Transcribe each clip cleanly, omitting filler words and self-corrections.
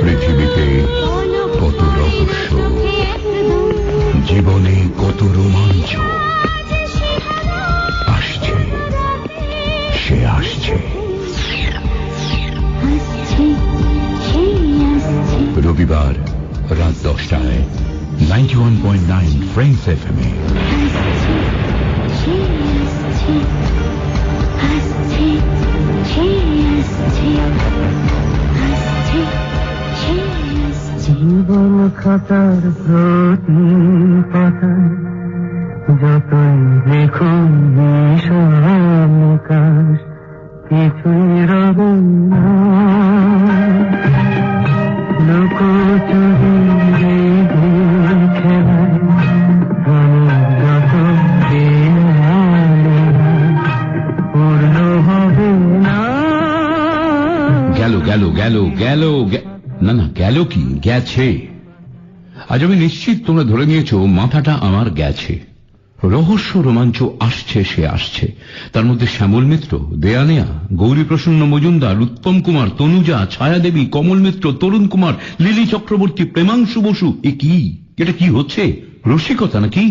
পৃথিবীতে কত রহস্য, জীবনে কত রোমাঞ্চ আসছে, সে আসছে। রবিবার রাত 10টায় 91.9 ফ্রেন্ডস FM এ। জীবন খাতার প্রতি পাতায় যতই লিখুন নিকাশ, কিছুই রবে না। লুকোচুরি খেলায় যত পূর্ণ হবে না। গেল গেল গেল গেল, না না গেল কি, গেছে। আজ আমি নিশ্চিত তোমরা ধরে নিয়েছো মাথাটা আমার গেছে। রহস্য রোমাঞ্চ আসছে, সে আসছে। তার মধ্যে শ্যামল মিত্র, দেয়ানেয়া, গৌরীপ্রসন্ন মজুমদার, উত্তম কুমার, তনুজা, ছায়াদেবী, কমল মিত্র, তরুণ কুমার, লিলি চক্রবর্তী, প্রেমাংশু বসু। এ কি, এটা কি হচ্ছে? রসিকতা নাকি?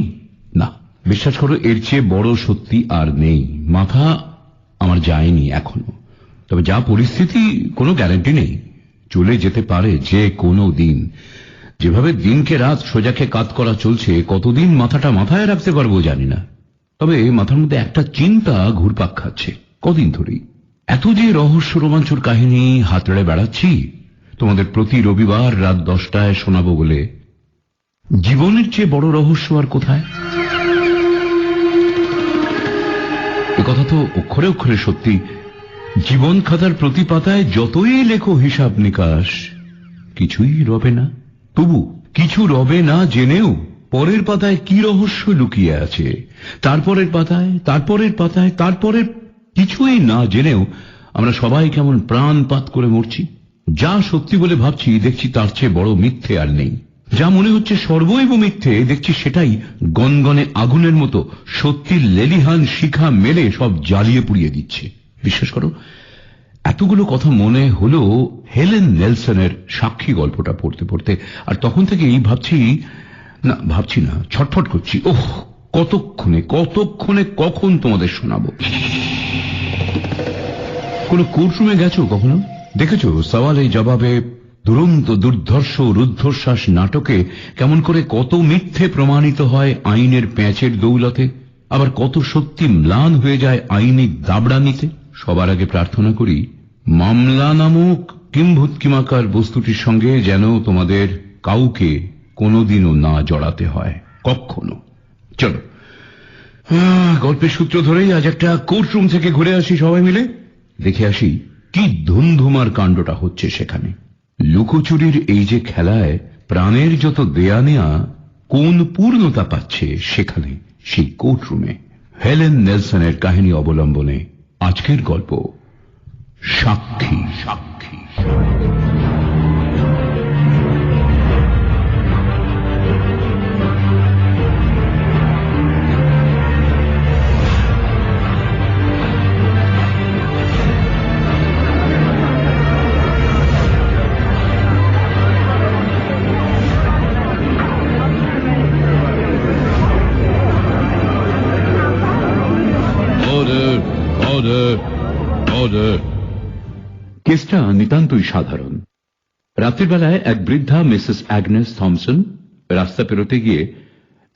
না, বিশ্বাস করো এর চেয়ে বড় সত্যি আর নেই। মাথা আমার যায়নি এখনো, তবে যা পরিস্থিতি কোনো গ্যারান্টি নেই, চলে যেতে পারে যে কোনো দিন। যেভাবে দিনকে রাত সোজাকে কাত করা চলছে, কতদিন মাথাটা মাথায় রাখতে পারবো জানি না। তবে মাথার মধ্যে একটা চিন্তা ঘুরপাক খাচ্ছে কদিন ধরেই। এত যে রহস্য রোমাঞ্চর কাহিনী হাতড়ে বেড়াচ্ছি তোমাদের প্রতি রবিবার রাত 10টায় শোনাবো বলে, জীবনের চেয়ে বড় রহস্য আর কোথায়? একথা তো অক্ষরে অক্ষরে সত্যি। জীবন খাতার প্রতি পাতায় যতই লেখো হিসাব নিকাশ, কিছুই রবে না। তবু কিছু রবে না জেনেও পরের পাতায় কি রহস্য লুকিয়ে আছে, তারপরের পাতায়, তারপরের পাতায়, তারপরের, কিছুই না জেনেও আমরা সবাই কেমন প্রাণপাত করে মরছি। যা সত্যি বলে ভাবছি দেখছি তার চেয়ে বড় মিথ্যে আর নেই। যা মনে হচ্ছে সর্বৈব মিথ্যে, দেখছি সেটাই গনগনে আগুনের মতো সত্যির লেলিহান শিখা মেলে সব জ্বালিয়ে পুড়িয়ে দিচ্ছে। বিশ্বাস করো, এতগুলো কথা মনে হলো হেলেন নেলসনের সাক্ষী গল্পটা পড়তে পড়তে, আর তখন থেকেই ভাবছি না, ছটফট করছি। ওহ, কতক্ষণে কখন তোমাদের শোনাবো। কোন কোর্টরুমে গেছো কখনো? দেখেছো সওয়ালে জবাবে, দুরন্ত দুর্ধর্ষ রুদ্ধশ্বাস নাটকে কেমন করে কত মিথ্যে প্রমাণিত হয় আইনের প্যাঁচের দৌলতে, আবার কত সত্যি ম্লান হয়ে যায় আইনি দাবড়ানিতে। সবার আগে প্রার্থনা করি মামলা নামক কিম্ভূতকিমাকার বস্তুটির সঙ্গে যেন তোমাদের কাউকে কোনোদিনও না জড়াতে হয়, কখনো। চলো গল্পের সূত্র ধরেই আজ একটা কোর্টরুম থেকে ঘুরে আসি সবাই মিলে, দেখে আসি কি ধুমধুমার কাণ্ডটা হচ্ছে সেখানে। লুকোচুরির এই যে খেলায় প্রাণের যত দেয়া নেয়া কোন পূর্ণতা পাচ্ছে সেখানে, সেই কোর্টরুমে। হেলেন নেলসনের কাহিনী অবলম্বনে আজকের গল্প সাক্ষী। সাক্ষী কেসটা নিতান্তই সাধারণ। রাতের বেলায় এক বৃদ্ধা মিসেস অ্যাগনেস থমসন রাস্তা পেরোতে গিয়ে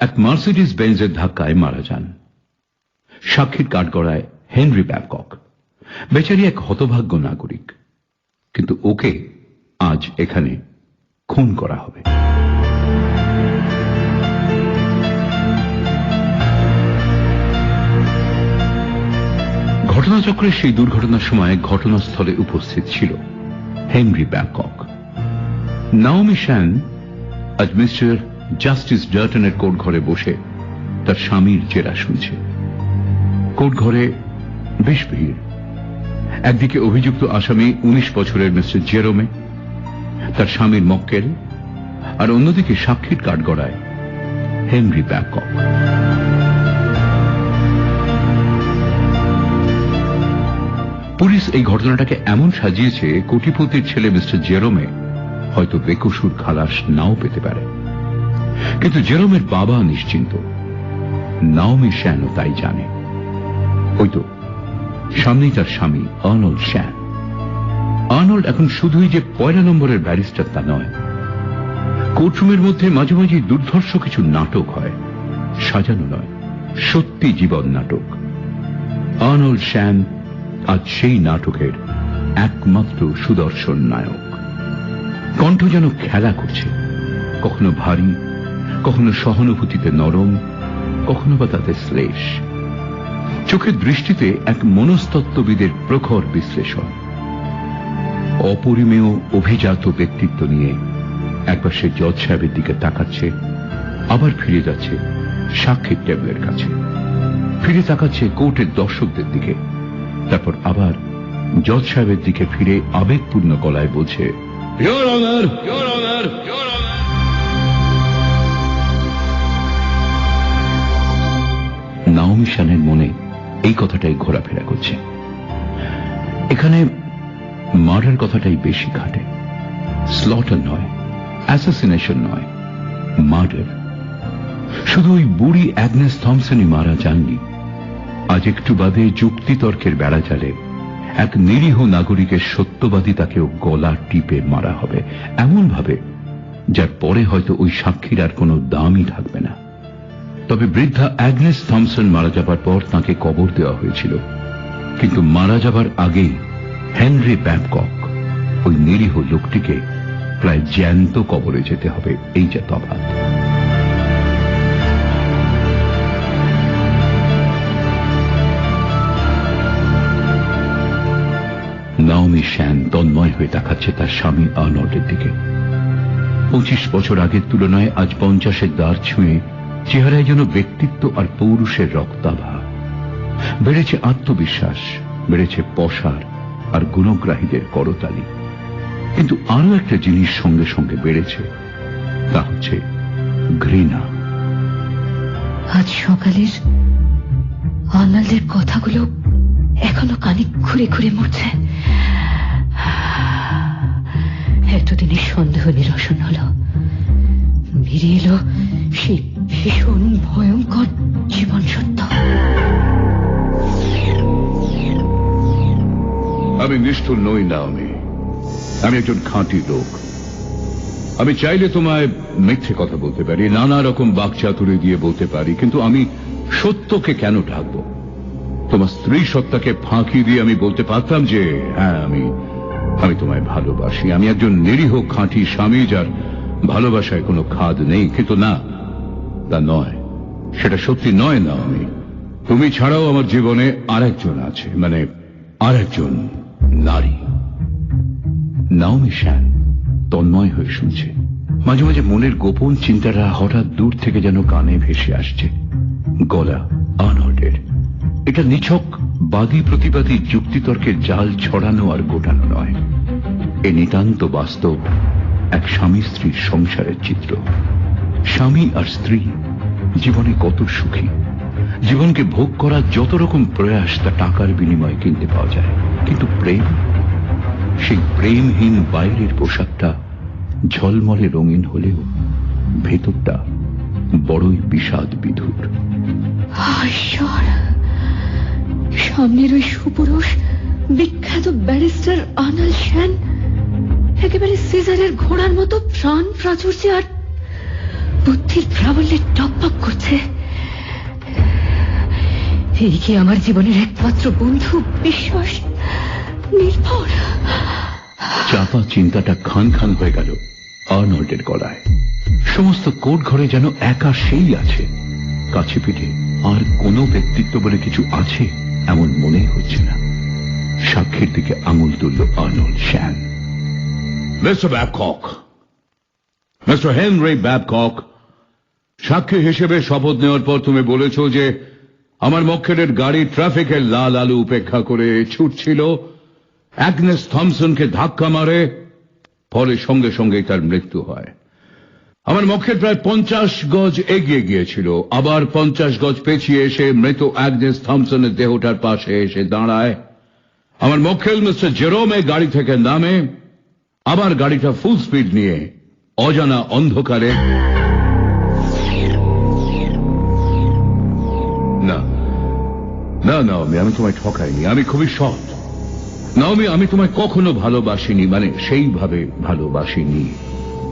এক মার্সিডিজ বেঞ্জের ধাক্কায় মারা যান। সাক্ষীর কাঠগড়ায় হেনরি ব্যাবকক, বেচারি এক হতভাগ্য নাগরিক, কিন্তু ওকে আজ এখানে খুন করা হবে। ঘটনাচক্রের সেই দুর্ঘটনার সময় ঘটনাস্থলে উপস্থিত ছিল হেনরি ব্যাবকক। নাওমি শ্যান আজ মিস্টার জাস্টিস ডার্টনের কোর্ট ঘরে বসে তার স্বামীর জেরা শুনছে। কোর্ট ঘরে বেশ ভিড়, একদিকে অভিযুক্ত আসামি 19 বছরের মিস্টার জেরোমে, তার স্বামীর মক্কেল, আর অন্যদিকে সাক্ষীর কাঠগড়ায় হেনরি ব্যাবকক। পুলিশ এই ঘটনাটাকে এমন সাজিয়েছে কোটিপতির ছেলে মিস্টার জেরোমে হয়তো বেকসুর খালাস নাও পেতে পারে, কিন্তু জেরোমের বাবা নিশ্চিন্ত, নাওমি শ্যানও তাই জানে। হয়তো সামনেই তার স্বামী আর্নল্ড শ্যান। আর্নল্ড এখন শুধুই যে 1 নম্বরের ব্যারিস্টার তা নয়, কোর্টরুমের মধ্যে মাঝে মাঝে দুর্ধর্ষ কিছু নাটক হয়, সাজানো নয়, সত্যি জীবন নাটক। আর্নল্ড শ্যান আজ সেই নাটকের একমাত্র সুদর্শন নায়ক। কণ্ঠ যেন খেলা করছে, কখনো ভারী, কখনো সহানুভূতিতে নরম, কখনো বা তাতে শ্লেষ। চোখের দৃষ্টিতে এক মনস্তত্ত্ববিদের প্রখর বিশ্লেষণ। অপরিমেয় অভিজাত ব্যক্তিত্ব নিয়ে একবার সে জজ সাহেবের দিকে তাকাচ্ছে, আবার ফিরে যাচ্ছে সাক্ষীর টেবিলের কাছে, ফিরে তাকাচ্ছে কোর্টের দর্শকদের দিকে, তারপর আবার জজ সাহেবের দিকে ফিরে আবেগপূর্ণ গলায় বলছে, your honour, your honour, your honour. Naomi শ্যানের মনে এই কথাটাই ঘোরাফেরা করছে। এখানে মার্ডার কথাটাই বেশি খাটে। স্লটার নয়, অ্যাসাসিনেশন নয়, মার্ডার। শুধু ওই বুড়ি অ্যাগনেস থমসনই মারা যাননি। আজ একটু বাদে যুক্তিতর্কের বেড়াজালে এক নিরীহ নাগরিকের সত্যবাদিতাকেও গলা টিপে মারা হবে, এমন ভাবে যার পরে হয়তো ওই সাক্ষীর আর কোনো দামই থাকবে না। তবে বৃদ্ধা অ্যাগনেস থমসন মারা যাবার পর তাকে কবর দেওয়া হয়েছিল, কিন্তু মারা যাবার আগেই হেনরি ব্যাবকক, ওই নিরীহ লোকটিকে প্রায় জ্যান্ত কবরে যেতে হবে, এই যে তফাৎ। নাওমি শ্যান তন্ময় হয়ে দেখাচ্ছে তার স্বামী আর্নল্ডের দিকে। 25 বছর আগের তুলনায় আজ 50-এর দ্বার ছুঁয়ে চেহারায় যেন ব্যক্তিত্ব আর পৌরুষের রক্তাভা। বেড়েছে আত্মবিশ্বাস, বেড়েছে পসার আর গুণগ্রাহীদের করতালি। কিন্তু আরো একটা জিনিস সঙ্গে সঙ্গে বেড়েছে, তা হচ্ছে ঘৃণা। আজ সকালের আর্নল্ডের কথাগুলো এখনো কানে ঘুরে ঘুরে মরছে। এতদিনের সন্দেহ নিরসন হলো, বেরিয়ে এলো সেই ভীষণ ভয়ঙ্কর জীবন সত্য। আমি নিষ্ঠুর নই না, আমি একজন খাঁটি লোক। আমি চাইলে তোমায় মিথ্যে কথা বলতে পারি, নানা রকম বাকচাতুরি দিয়ে বলতে পারি, কিন্তু আমি সত্যকে কেন ঢাকবো? তোমার স্ত্রী সত্তাকে ফাঁকি দিয়ে আমি বলতে পারতাম যে হ্যাঁ, আমি তোমায় ভালোবাসি। আমি একজন নিরীহ খাঁটি স্বামী যার ভালোবাসায় কোনো খাদ নেই। কিন্তু না, তা নয়, সেটা সত্যি নয়। না, তুমি ছাড়াও আমার জীবনে আরেকজন আছে, মানে আরেকজন নারী। নাওমি শ্যান তন্ময় হয়ে শুনছে। মাঝে মাঝে মনের গোপন চিন্তাটা হঠাৎ দূর থেকে যেন কানে ভেসে আসছে। গলা আর্নল্ডের। এটা নিছক বাদী প্রতিবাদী যুক্তিতর্কের জাল ছড়ানো আর গোটানো নয়, এ নিতান্ত বাস্তব এক স্বামী স্ত্রীর সংসারের চিত্র। স্বামী আর স্ত্রী জীবনে কত সুখী। জীবনকে ভোগ করার যত রকম প্রয়াস তা টাকার বিনিময়ে কিনতে পাওয়া যায়, কিন্তু প্রেম, সেই প্রেমহীন বাইরের পোশাকটা ঝলমলে রঙিন হলেও ভেতরটা বড়ই বিষাদ বিধুর। ঈশ্বর, সামনের ওই সুপুরুষ বিখ্যাত ব্যারিস্টার আর্নল্ড শ্যান একেবারে সিজারের ঘোড়ার মতো প্রাণ প্রাচুর্যে আর বুদ্ধির প্রাবল্যে টকটক করছে। এই কি আমার জীবনের একমাত্র বন্ধু, বিশ্বাস, নির্ভর? চাপা চিন্তাটা খান খান হয়ে গেল আর্নল্ডের গলায়। সমস্ত কোর্ট ঘরে যেন একা সেই আছে, কাছে পিঠে আর কোনো ব্যক্তিত্ব বলে কিছু আছে এমন মনেই হচ্ছে না। সাক্ষীর দিকে আঙুল তুলল আর্নল্ড শ্যান। মিস্টার ব্যাবকক, মিস্টার হেনরি ব্যাবকক, সাক্ষী হিসেবে শপথ নেওয়ার পর তুমি বলেছ যে আমার মক্কেলের গাড়ি ট্রাফিকের লাল আলো উপেক্ষা করে ছুটছিল অ্যাগনেস থমসনকে ধাক্কা মারে, ফলে সঙ্গে সঙ্গেই তার মৃত্যু হয়। আমার মক্কেল প্রায় 50 গজ এগিয়ে গিয়েছিল, আবার 50 গজ পেছিয়ে এসে মৃত অ্যাগনেস থমসনের দেহটার পাশে এসে দাঁড়ায়। আমার মক্কেল মিস্টার জেরোমে গাড়ি থেকে নামে, আবার গাড়িটা ফুল স্পিড নিয়ে অজানা অন্ধকারে না না নাওমি, আমি তোমায় ঠকাইনি, আমি খুবই সৎ। নাওমি, আমি তোমায় কখনো ভালোবাসিনি, মানে সেইভাবে ভালোবাসিনি।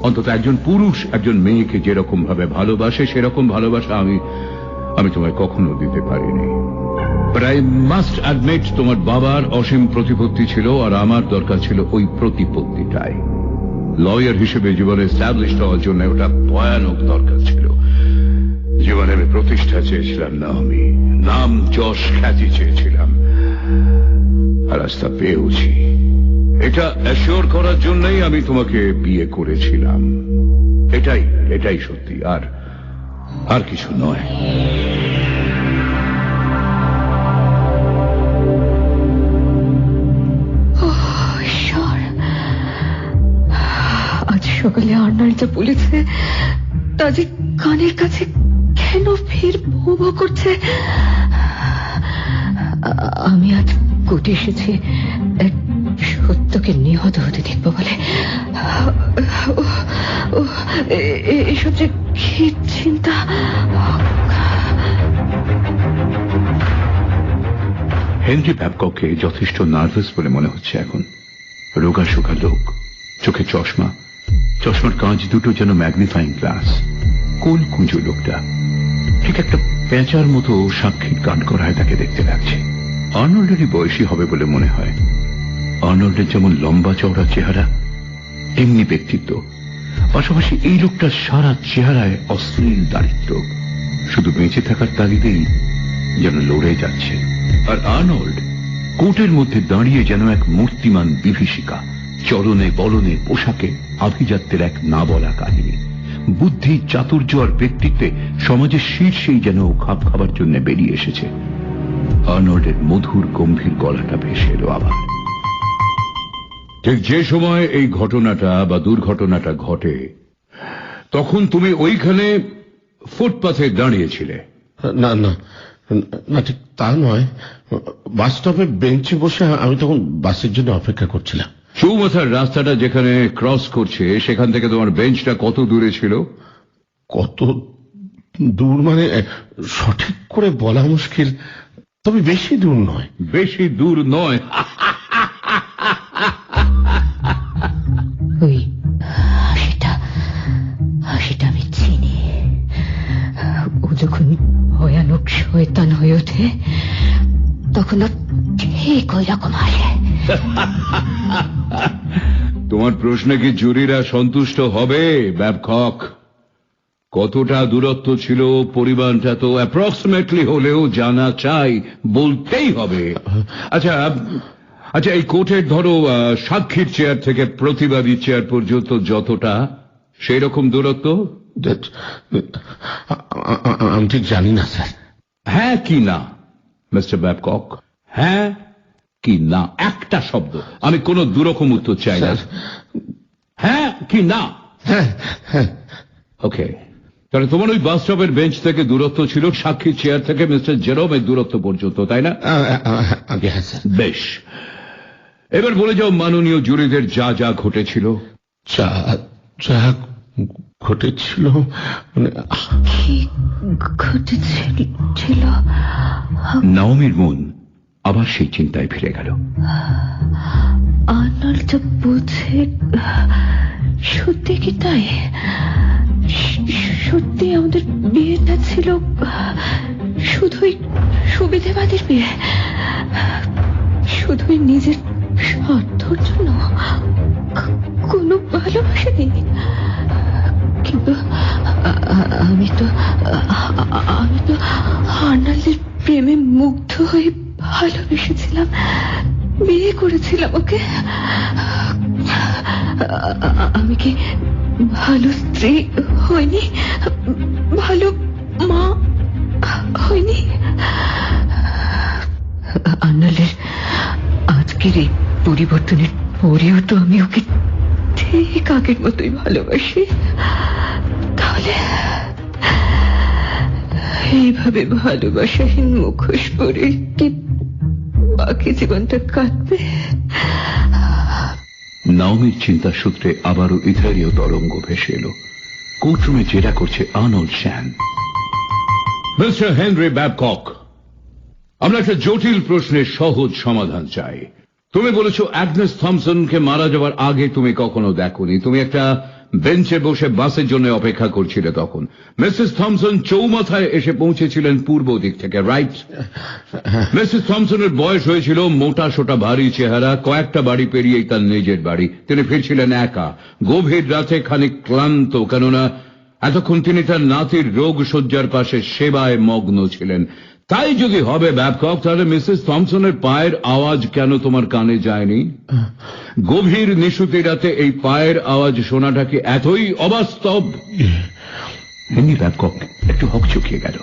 অন্তত একজন পুরুষ একজন মেয়েকে যেরকম ভাবে ভালোবাসে সেরকম ভালোবাসা আমি তোমায় কখনো দিতে পারিনি। বাট আই মাস্ট অ্যাডমিট, তোমার বাবার অসীম প্রতিপত্তি ছিল, আর আমার দরকার ছিল ওই প্রতিপত্তিটাই। লয়ার হিসেবে জীবনে এস্টাবলিশড হওয়ার জন্য ওটা ভয়ানক দরকার ছিল। জীবনে আমি প্রতিষ্ঠা চেয়েছিলাম না, আমি নাম যশ খ্যাতি চেয়েছিলাম, আর আজ তা পেয়েছি। এটা অ্যাসিওর করার জন্যই আমি তোমাকে বিয়ে করেছিলাম। এটাই সত্যি, আর কিছু নয়। ঈশ্বর, আজ সকালে আর্নাল্ড যা বলেছে তা যে কানের কাছে কেন ফের ভো ভো করছে। আমি আজ কোর্টে এসেছি এক সত্যকে নিহত হতে দেখবো বলে। এসব যে কি চিন্তা। হেনরি ব্যাবককে যথেষ্ট নার্ভাস বলে মনে হচ্ছে এখন। রোগা শোকা লোক, চোখে চশমা, চশমার কাঁচ দুটো যেন ম্যাগনিফাইং গ্লাস। কোল কুঁজো লোকটা, ঠিক একটা পেঁচার মতো সাক্ষীর কাঠ করায় তাকে দেখতে লাগছে। আর্নল্ডেরই বয়সী হবে বলে মনে হয়। আর্নল্ডের যেমন লম্বা চওড়া চেহারা, তেমনি ব্যক্তিত্ব। পাশাপাশি এই লোকটার সারা চেহারায় অশ্লীল দারিদ্র, শুধু বেঁচে থাকার তাগিদেই যেন লড়ে যাচ্ছে। আর আর্নল্ড কোর্টের মধ্যে দাঁড়িয়ে যেন এক মূর্তিমান বিভীষিকা, চরণে বলনে পোশাকে আভিজাত্যের এক না বলা কাহিনী। বুদ্ধি, চাতুর্য আর ব্যক্তিত্বে সমাজের শীর্ষেই যেন খাপ খাবার জন্য বেরিয়ে এসেছে। আর্নল্ডের মধুর গম্ভীর গলাটা ভেসে এলো আবার। ঠিক যে সময় এই ঘটনাটা বা দুর্ঘটনাটা ঘটে, তখন তুমি ওইখানে ফুটপাথে দাঁড়িয়েছিলে। না না না, ঠিক তা নয়। বাস স্টপে বেঞ্চে বসে আমি তখন বাসের জন্য অপেক্ষা করছিলাম। চৌমাথার রাস্তাটা যেখানে ক্রস করছে সেখান থেকে তোমার বেঞ্চটা কত দূরে ছিল? কত দূর মানে সঠিক করে বলা মুশকিল, তবে বেশি দূর নয়। বেশি দূর নয়? ওই হাসিটা আমি চিনি। ও যখন ভয়ানক শয়তান হয়ে ওঠে তখন ঠিক ওই রকম হাসে। তোমার প্রশ্নে কি জুরিরা সন্তুষ্ট হবে ব্যাবকক? কতটা দূরত্ব ছিল, পরিমাণটা তো অ্যাপ্রক্সিমেটলি হলেও জানা চাই, বলতেই হবে। আচ্ছা, এই কোর্টের ধরো সাক্ষীর চেয়ার থেকে প্রতিবাদী চেয়ার পর্যন্ত যতটা, সেই রকম দূরত্ব? আমি ঠিক জানি না স্যার। হ্যাঁ কি না মিস্টার ব্যাবকক? হ্যাঁ কি না, একটা শব্দ। আমি কোনো দুরকম উত্তর চাই না। হ্যাঁ কি না? হ্যাঁ হ্যাঁ। ওকে, তাহলে তোমার ওই বাস স্টপের বেঞ্চ থেকে দূরত্ব ছিল সাক্ষীর চেয়ার থেকে মিস্টার জেরোমের দূরত্ব পর্যন্ত, তাই না? হ্যাঁ স্যার। বেশ, এবার বলে যাও মাননীয় জুরিদের যা যা ঘটেছিল। যা ঘটেছিল মানে কি ঘটেছিল? নাওমির মন আবার সেই চিন্তায় ফিরে গেল। আর্নল্ড যা বলছে সত্যি কি তাই? সত্যি আমাদের বিয়েটা ছিল শুধুই সুবিধেবাদের বিয়ে, শুধুই নিজের স্বার্থর জন্য, কোনো ভালোবাসা নেই। কিন্তু আমি তো আর্নল্ডের প্রেমে মুগ্ধ হয়ে ভালোবেসেছিলাম, বিয়ে করেছিলাম ওকে। আমি কি ভালো স্ত্রী হইনি? ভালো মা হইনি? আর্নল্ডের আজকের এই পরিবর্তনের পরেও তো আমি ওকে ঠিক আগের মতোই ভালোবাসি। তাহলে এইভাবে ভালোবাসাহীন মুখোশ পরে কি বাকি জীবনটা কাটবে? নাওমির চিন্তার সূত্রে আবারও ইথারীয় তরঙ্গ ভেসে এলো। কোর্টরুমে জেরা করছে আর্নল্ড শ্যান। মিস্টার হেনরি ব্যাবকক, আমরা একটা জটিল প্রশ্নের সহজ সমাধান চাই। তুমি বলেছো অ্যাগনেস থমসনকে মারা যাওয়ার আগে তুমি কখনো দেখোনি। তুমি একটা বেঞ্চে বসে বাসের জন্য অপেক্ষা করছিলে। তখন মিসেস থমসন চৌমাথায় এসে পৌঁছেছিলেন পূর্ব দিক থেকে, রাইট? মিসেস থমসনের বয়স হয়েছিল, মোটা সোটা ভারী চেহারা, কয়েকটা বাড়ি পেরিয়েই তার নিজের বাড়ি। তিনি ফিরছিলেন একা, গভীর রাতে, খানিক ক্লান্ত, কেননা এতক্ষণ তিনি তার নাতির রোগ শয্যার পাশে সেবায় মগ্ন ছিলেন। তাই যদি হবে ব্যাবকক, তাহলে মিসেস থমসনের পায়ের আওয়াজ কেন তোমার কানে যায়নি? গভীর নিশুতি রাতে এই পায়ের আওয়াজ শোনাটা কি এতই অবাস্তব? হেনরি ব্যাবকক একটু হকচকিয়ে গেল।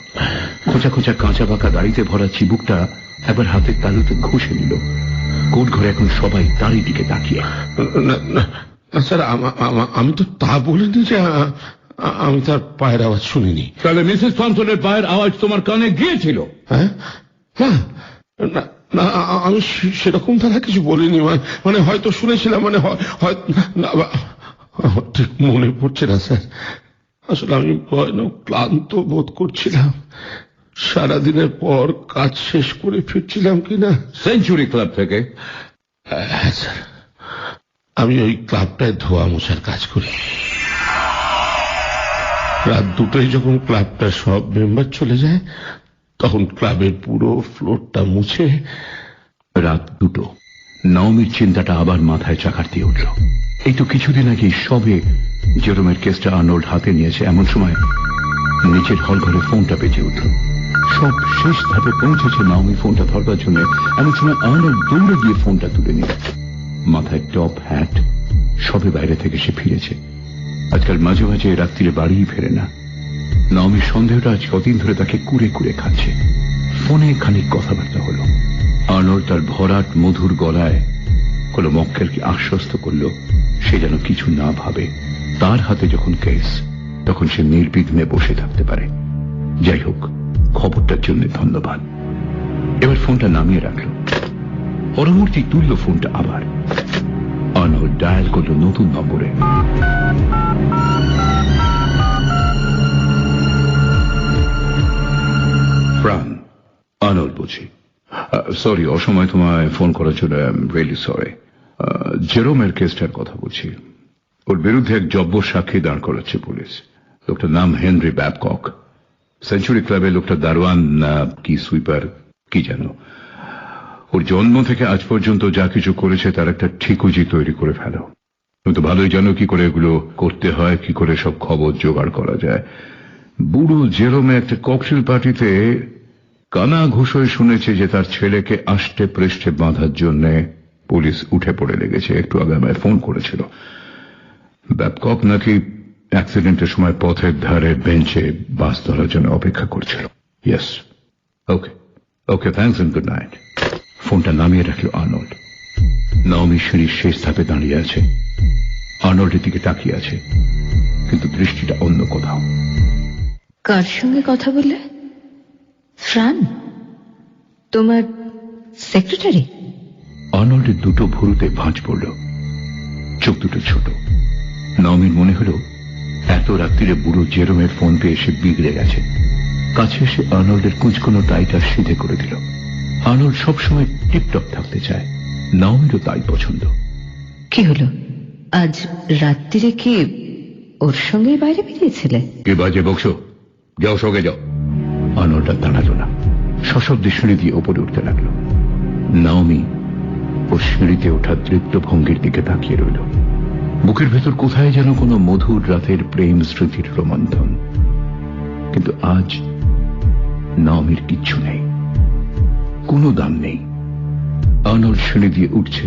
খোঁচা খোঁচা কাঁচা পাকা দাড়িতে ভরা চিবুকটা একবার হাতের তালুতে ঘষে নিল। কোর্ট ঘরে এখন সবাই তারই দিকে তাকিয়ে। স্যার, আমি তো তা বলিনি যে আমি তার পায়ের আওয়াজ শুনিনি। তাহলে মিসেস থমসনের পায়ের আওয়াজ তোমার কানে গিয়েছিল? হ্যাঁ, না, আমি সেরকম তারা কিছু বলিনি। মানে হয়তো শুনেছিলাম, মানে ঠিক মনে পড়ছে না স্যার। আসলে আমি ভয়ানক ক্লান্ত বোধ করছিলাম। সারাদিনের পর কাজ শেষ করে ফিরছিলাম কিনা। সেঞ্চুরি ক্লাব থেকে? হ্যাঁ স্যার, আমি ওই ক্লাবটায় ধোয়া মোছার কাজ করি। রাত 2টায় যখন ক্লাবটার সব মেম্বার চলে যায়, তখন ক্লাবের পুরো ফ্লোরটা মুছে। রাত 2টো। নাওমির চিন্তাটা আবার মাথায় চাকার দিয়ে উঠল। এই তো কিছুদিন আগে সবে জেরোমের কেসটা আর্নল্ড হাতে নিয়েছে, এমন সময় নিচের হল ঘরে ফোনটা বেজে উঠল। সব শেষ ধাপে পৌঁছেছে নাওমি ফোনটা ধরবার জন্য, এমন সময় আর্নল্ড দৌড়ে গিয়ে ফোনটা তুলে নিল। মাথায় টপ হ্যাট, সবে বাইরে থেকে সে ফিরেছে। আজকাল মাঝে মাঝে রাত্রিরে বাড়িই ফেরে না। নাওমির সন্দেহটা আজ কদিন ধরে তাকে কুড়ে কুড়ে খাচ্ছে। ফোনে খানিক কথাবার্তা হলো। আর্নল্ড তার ভরাট মধুর গলায় কোনো মক্কেলকে আশ্বস্ত করল সে যেন কিছু না ভাবে। তার হাতে যখন কেস, তখন সে নির্বিঘ্নে বসে থাকতে পারে। যাই হোক, খবরটার জন্য ধন্যবাদ। এবার ফোনটা নামিয়ে রাখল। পরবর্তী তুলল ফোনটা আবার। আর্নল্ড ডায়াল করল নতুন নম্বরে। প্রাণ, আর্নল্ড বলছি। সরি, অসময় তোমায় ফোন করার জন্য আই এম রিয়েলি সরি। জেরোমের কেসটার কথা বলছি। ওর বিরুদ্ধে এক জব্বর সাক্ষী দাঁড় করাচ্ছে পুলিশ। লোকটার নাম হেনরি ব্যাবকক। সেঞ্চুরি ক্লাবে লোকটা দারোয়ান না কি সুইপার কি যেন। ওর জন্ম থেকে আজ পর্যন্ত যা কিছু করেছে তার একটা ঠিকুজি তৈরি করে ফেলো। তুমি তো ভালোই জানো কি করে এগুলো করতে হয়, কি করে সব খবর জোগাড় করা যায়। বুড়ো জেরোমে একটা ককটেল পার্টিতে কানা ঘুষোয় শুনেছে যে তার ছেলেকে আষ্টে পৃষ্ঠে বাঁধার জন্য পুলিশ উঠে পড়ে লেগেছে। একটু আগে আমায় ফোন করেছিল। ব্যাবকক নাকি অ্যাক্সিডেন্টের সময় পথের ধারে বেঞ্চে বাস ধরার জন্য অপেক্ষা করছিল। Yes, okay okay, thanks and good night. ফোনটা নামিয়ে রাখল আর্নল্ড। নাওমি সিঁড়ির শেষ ধাপে দাঁড়িয়ে আছে। আর্নল্ডের দিকে তাকিয়ে আছে, কিন্তু দৃষ্টিটা অন্য কোথাও। কার সঙ্গে কথা বললে? ফ্রান, তোমার সেক্রেটারি? আর্নল্ডের দুটো ভুরুতে ভাঁজ পড়ল, চোখ দুটো ছোট। নাওমির মনে হলো এত রাত্রিরে বুড়ো জেরোমের ফোন পেয়ে এসে বিগড়ে গেছে। কাছে এসে আর্নল্ডের কুঁচকোনো টাইটা সিধে করে দিল। আর্নল্ড সবসময় টিপটপ থাকতে চায়, নাওমিরও তাই পছন্দ। কি হলো, আজ রাত্রিরে কি ওর সঙ্গে বাইরে বেরিয়েছিলে? কে বাজে বকছো? যাও, সঙ্গে যাও। আর্নল্ড আর দাঁড়ালো না, সশব্দে সিঁড়ি দিয়ে ওপরে উঠতে লাগলো। নাওমি ওর সিঁড়িতে ওঠা তৃপ্ত ভঙ্গির দিকে তাকিয়ে রইল। বুকের ভেতর কোথায় যেন কোনো মধুর রাতের প্রেম স্মৃতির রোমন্থন। কিন্তু আজ নাওমির কিচ্ছু নেই, কোনো দাম নেই। আর্নল্ড সিঁড়ি দিয়ে উঠছে।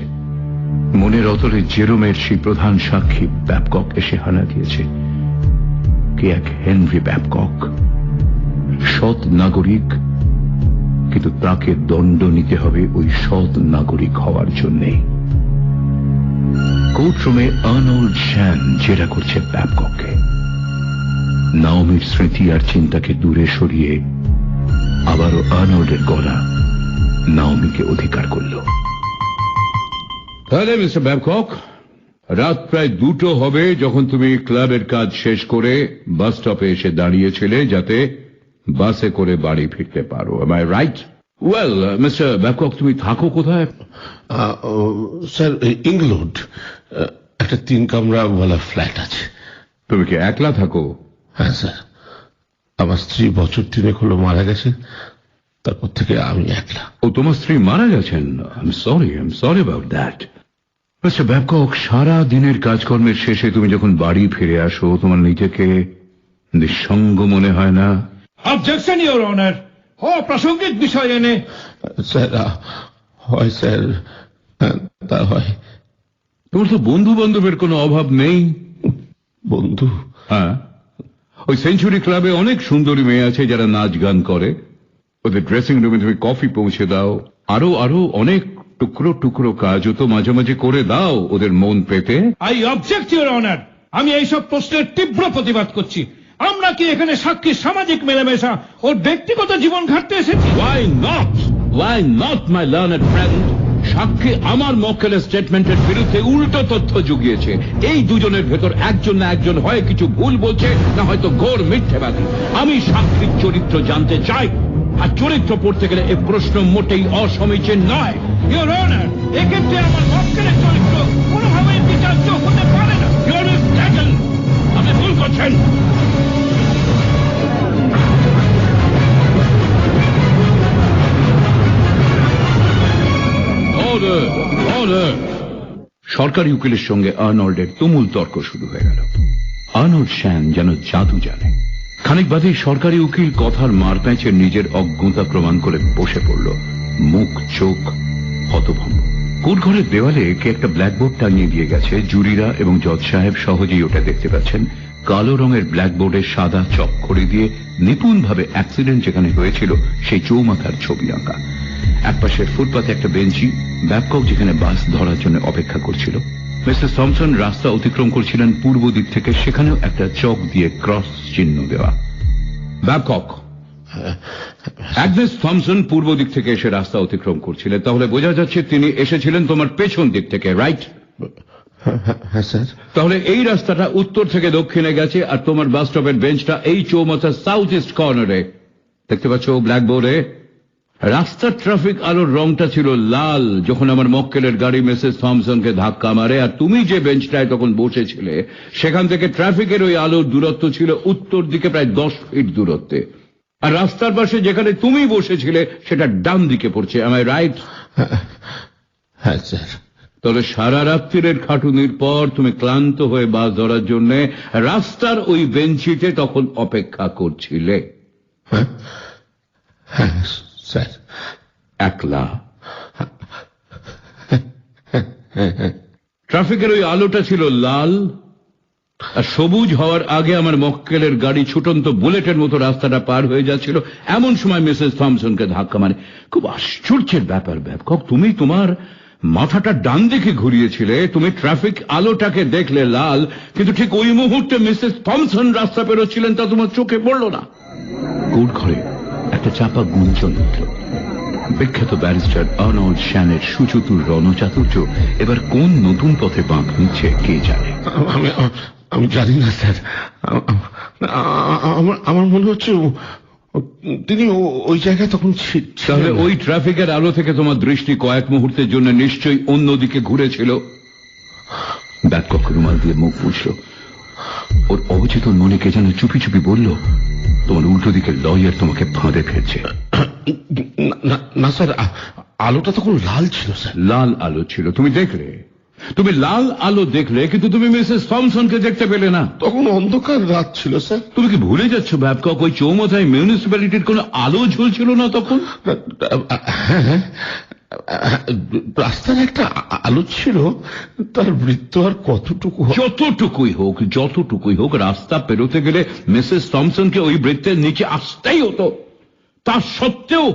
মনের অতলে জেরোমের সেই প্রধান সাক্ষী ব্যাবকক এসে হানা দিয়েছে। কে এক হেনরি ব্যাবকক, সৎ নাগরিক, কিন্তু তাকে দণ্ড নিতে হবে ওই সৎ নাগরিক হওয়ার জন্যে। কোর্টরুমে আর্নল্ড শ্যান জেরা করছে ব্যাবককে। নাওমির স্মৃতি আর চিন্তাকে দূরে সরিয়ে আবারও আর্নল্ডের গলা নাওমিকে অধিকার করল। তাহলে মিস্টার ব্যাবকক, রাত প্রায় 2টো হবে যখন তুমি ক্লাবের কাজ শেষ করে বাস স্টপে এসে দাঁড়িয়েছিলে যাতে বাসে করে বাড়ি ফিরতে পারো। Am I right? Well mister Babcock, তুমি থাকো কোথায়? স্যার ইংল্যান্ড একটা 3 কামরাওয়ালা ফ্ল্যাট আছে। তুমি কি একলা থাকো? হ্যাঁ স্যার, আমার স্ত্রী বছর 3 হলো মারা গেছে, তারপর থেকে আমি একলা। ও, তোমার স্ত্রী মারা গেছেন? I am sorry about that. Mister Babcock, সারা দিনের কাজকর্মের শেষে তুমি যখন বাড়ি ফিরে আসো তোমার নিজেকে নিঃসঙ্গ মনে হয় না? Objection your honour. অপ্রাসঙ্গিক বিষয় এনে। স্যার হয় স্যার, তা হয়। তোমার তো বন্ধু বান্ধবের কোনো অভাব নেই? বন্ধু? হ্যাঁ, ওই সেঞ্চুরি ক্লাবে অনেক সুন্দরী মেয়ে আছে যারা নাচ গান করে। ওদের ড্রেসিং রুমে তুমি কফি পৌঁছে দাও, আরো অনেক টুকরো টুকরো কাজও তো মাঝে মাঝে করে দাও ওদের মন পেতে। I object your honour. আমি এইসব প্রশ্নের তীব্র প্রতিবাদ করছি। আমরা কি এখানে সাক্ষী সামাজিক মেলামেশা ওর ব্যক্তিগত জীবন ঘাটতে এসেছি? Why not, my learned friend? সাক্ষী আমার মক্কেলের স্টেটমেন্টের বিরুদ্ধে উল্টো তথ্য জুগিয়েছে। এই দুজনের ভেতর একজন না একজন হয় কিছু ভুল বলছে, না হয়তো ঘোর মিথ্যেবাদী। আমি সাক্ষীর চরিত্র জানতে চাই, আর চরিত্র পড়তে গেলে এই প্রশ্ন মোটেই অসমীচীন নয়। ইওর অনার, এক্ষেত্রে আমার মক্কেলের চরিত্র কোনোভাবেই বিচার্য হতে পারে না। You're mistaken. আপনি ভুল করছেন। Order! সরকারি উকিলের সঙ্গে আর্নল্ডের তুমুল তর্ক শুরু হয়ে গেল। আর্নল্ড শ্যান যেন জাদু জানে। খানিক বাদেই সরকারি উকিল কথার মারপ্যাঁচে নিজের অজ্ঞতা প্রমাণ করে বসে পড়ল, মুখ চোখ হতভম্ব। কোর্টঘরের দেওয়ালে কে একটা ব্ল্যাকবোর্ড টাঙিয়ে দিয়ে গেছে। জুরিরা এবং জজ সাহেব সহজেই ওটা দেখতে পাচ্ছেন। কালো রঙের ব্ল্যাকবোর্ডে সাদা চকখড়ি দিয়ে নিপুণভাবে অ্যাক্সিডেন্ট যেখানে হয়েছিল সেই চৌমাথার ছবি আঁকা। একপাশে ফুটপাতে একটা বেঞ্চি, ব্যাবকক যেখানে বাস ধরার জন্য অপেক্ষা করছিল। মিস্টার থমসন রাস্তা অতিক্রম করছিলেন পূর্ব দিক থেকে, সেখানেও একটা চক দিয়ে ক্রস চিহ্ন দেওয়া। ব্যাবকক, অ্যাগনেস থমসন পূর্ব দিক থেকে এসে রাস্তা অতিক্রম করছিলেন, তাহলে বোঝা যাচ্ছে তিনি এসেছিলেন তোমার পেছন দিক থেকে, রাইট? হ্যাঁ স্যার। তাহলে এই রাস্তাটা উত্তর থেকে দক্ষিণে গেছে, আর তোমার বাস স্টপের বেঞ্চটা এই চৌমাথার সাউথ ইস্ট কর্নারে। দেখতে পাচ্ছ ব্ল্যাকবোর্ডে? রাস্তার ট্রাফিক আলোর রংটা ছিল লাল যখন আমার মক্কেলের গাড়ি মিসেস থমসনকে ধাক্কা মারে, আর তুমি যে বেঞ্চটায় তখন বসেছিলে সেখান থেকে ট্রাফিকের ওই আলোর দূরত্ব ছিল উত্তর দিকে প্রায় 10 ফিট দূরত্বে। আর রাস্তার পাশে যেখানে তুমি বসেছিলে সেটা ডান দিকে পড়ছে। am I right? হ্যাঁ স্যার। তাহলে সারা রাত্রির খাটুনির পর তুমি ক্লান্ত হয়ে বাস ধরার জন্য রাস্তার ওই বেঞ্চিতে তখন অপেক্ষা করছিলে? হ্যাঁ স্যার। একলা? ট্রাফিকের ওই আলোটা ছিল লাল, আর সবুজ হওয়ার আগে আমার মক্কেলের গাড়ি ছুটন্ত বুলেটের মতো রাস্তাটা পার হয়ে যাচ্ছিল। এমন সময় মিসেস থমসনকে ধাক্কা মারে। খুব আশ্চর্যের ব্যাপার ব্যাবকক, তুমি তোমার মাথাটা ডান দিকে ঘুরিয়েছিলে, তুমি ট্রাফিক আলোটাকে দেখলে লাল, কিন্তু ঠিক ওই মুহূর্তে মিসেস থমসন রাস্তা পেরোচ্ছিলেন, তা তোমার চোখে পড়ল না। কোর্ট ঘরে একটা চাপা গুঞ্জন উঠল। বিখ্যাত ব্যারিস্টার আর্নল্ড শ্যানের সুচতুর রণচাতুর্য এবার কোন নতুন পথে বাঁক নিচ্ছে কে জানে। আমি জানি না স্যার। আমার মনে হচ্ছে তিনি ওই জায়গায় তখন তাহলে ওই ট্রাফিকের আলো থেকে তোমার দৃষ্টি কয়েক মুহূর্তের জন্য নিশ্চয়ই অন্যদিকে ঘুরেছিল। ব্যাবকক রুমাল দিয়ে মুখ পুছল। ওর অবচেতন মনে কে যেন চুপি চুপি বলল, তোমার উল্টো দিকে লয়ার তোমাকে ফাঁদে ফেলছে। না স্যার, আলোটা তখন লাল ছিল স্যার। লাল আলো ছিল, তুমি দেখলে? তুমি লাল আলো দেখলে, কিন্তু তুমি মিসেস থমসনকে দেখতে পেলে না। তখন অন্ধকার রাত ছিল স্যার। তুমি কি ভুলে যাচ্ছ ব্যাবকক, ওই চৌমাথায় মিউনিসিপ্যালিটির কোনো আলো ঝুলছিল না তখন? হ্যাঁ, রাস্তার একটা আলো ছিল, তার বৃত্ত আর কতটুকু? যতটুকুই হোক রাস্তা পেরোতে গেলে মিসেস থমসনকে ওই বৃত্তের নিচে আসতেই হতো। তা সত্ত্বেও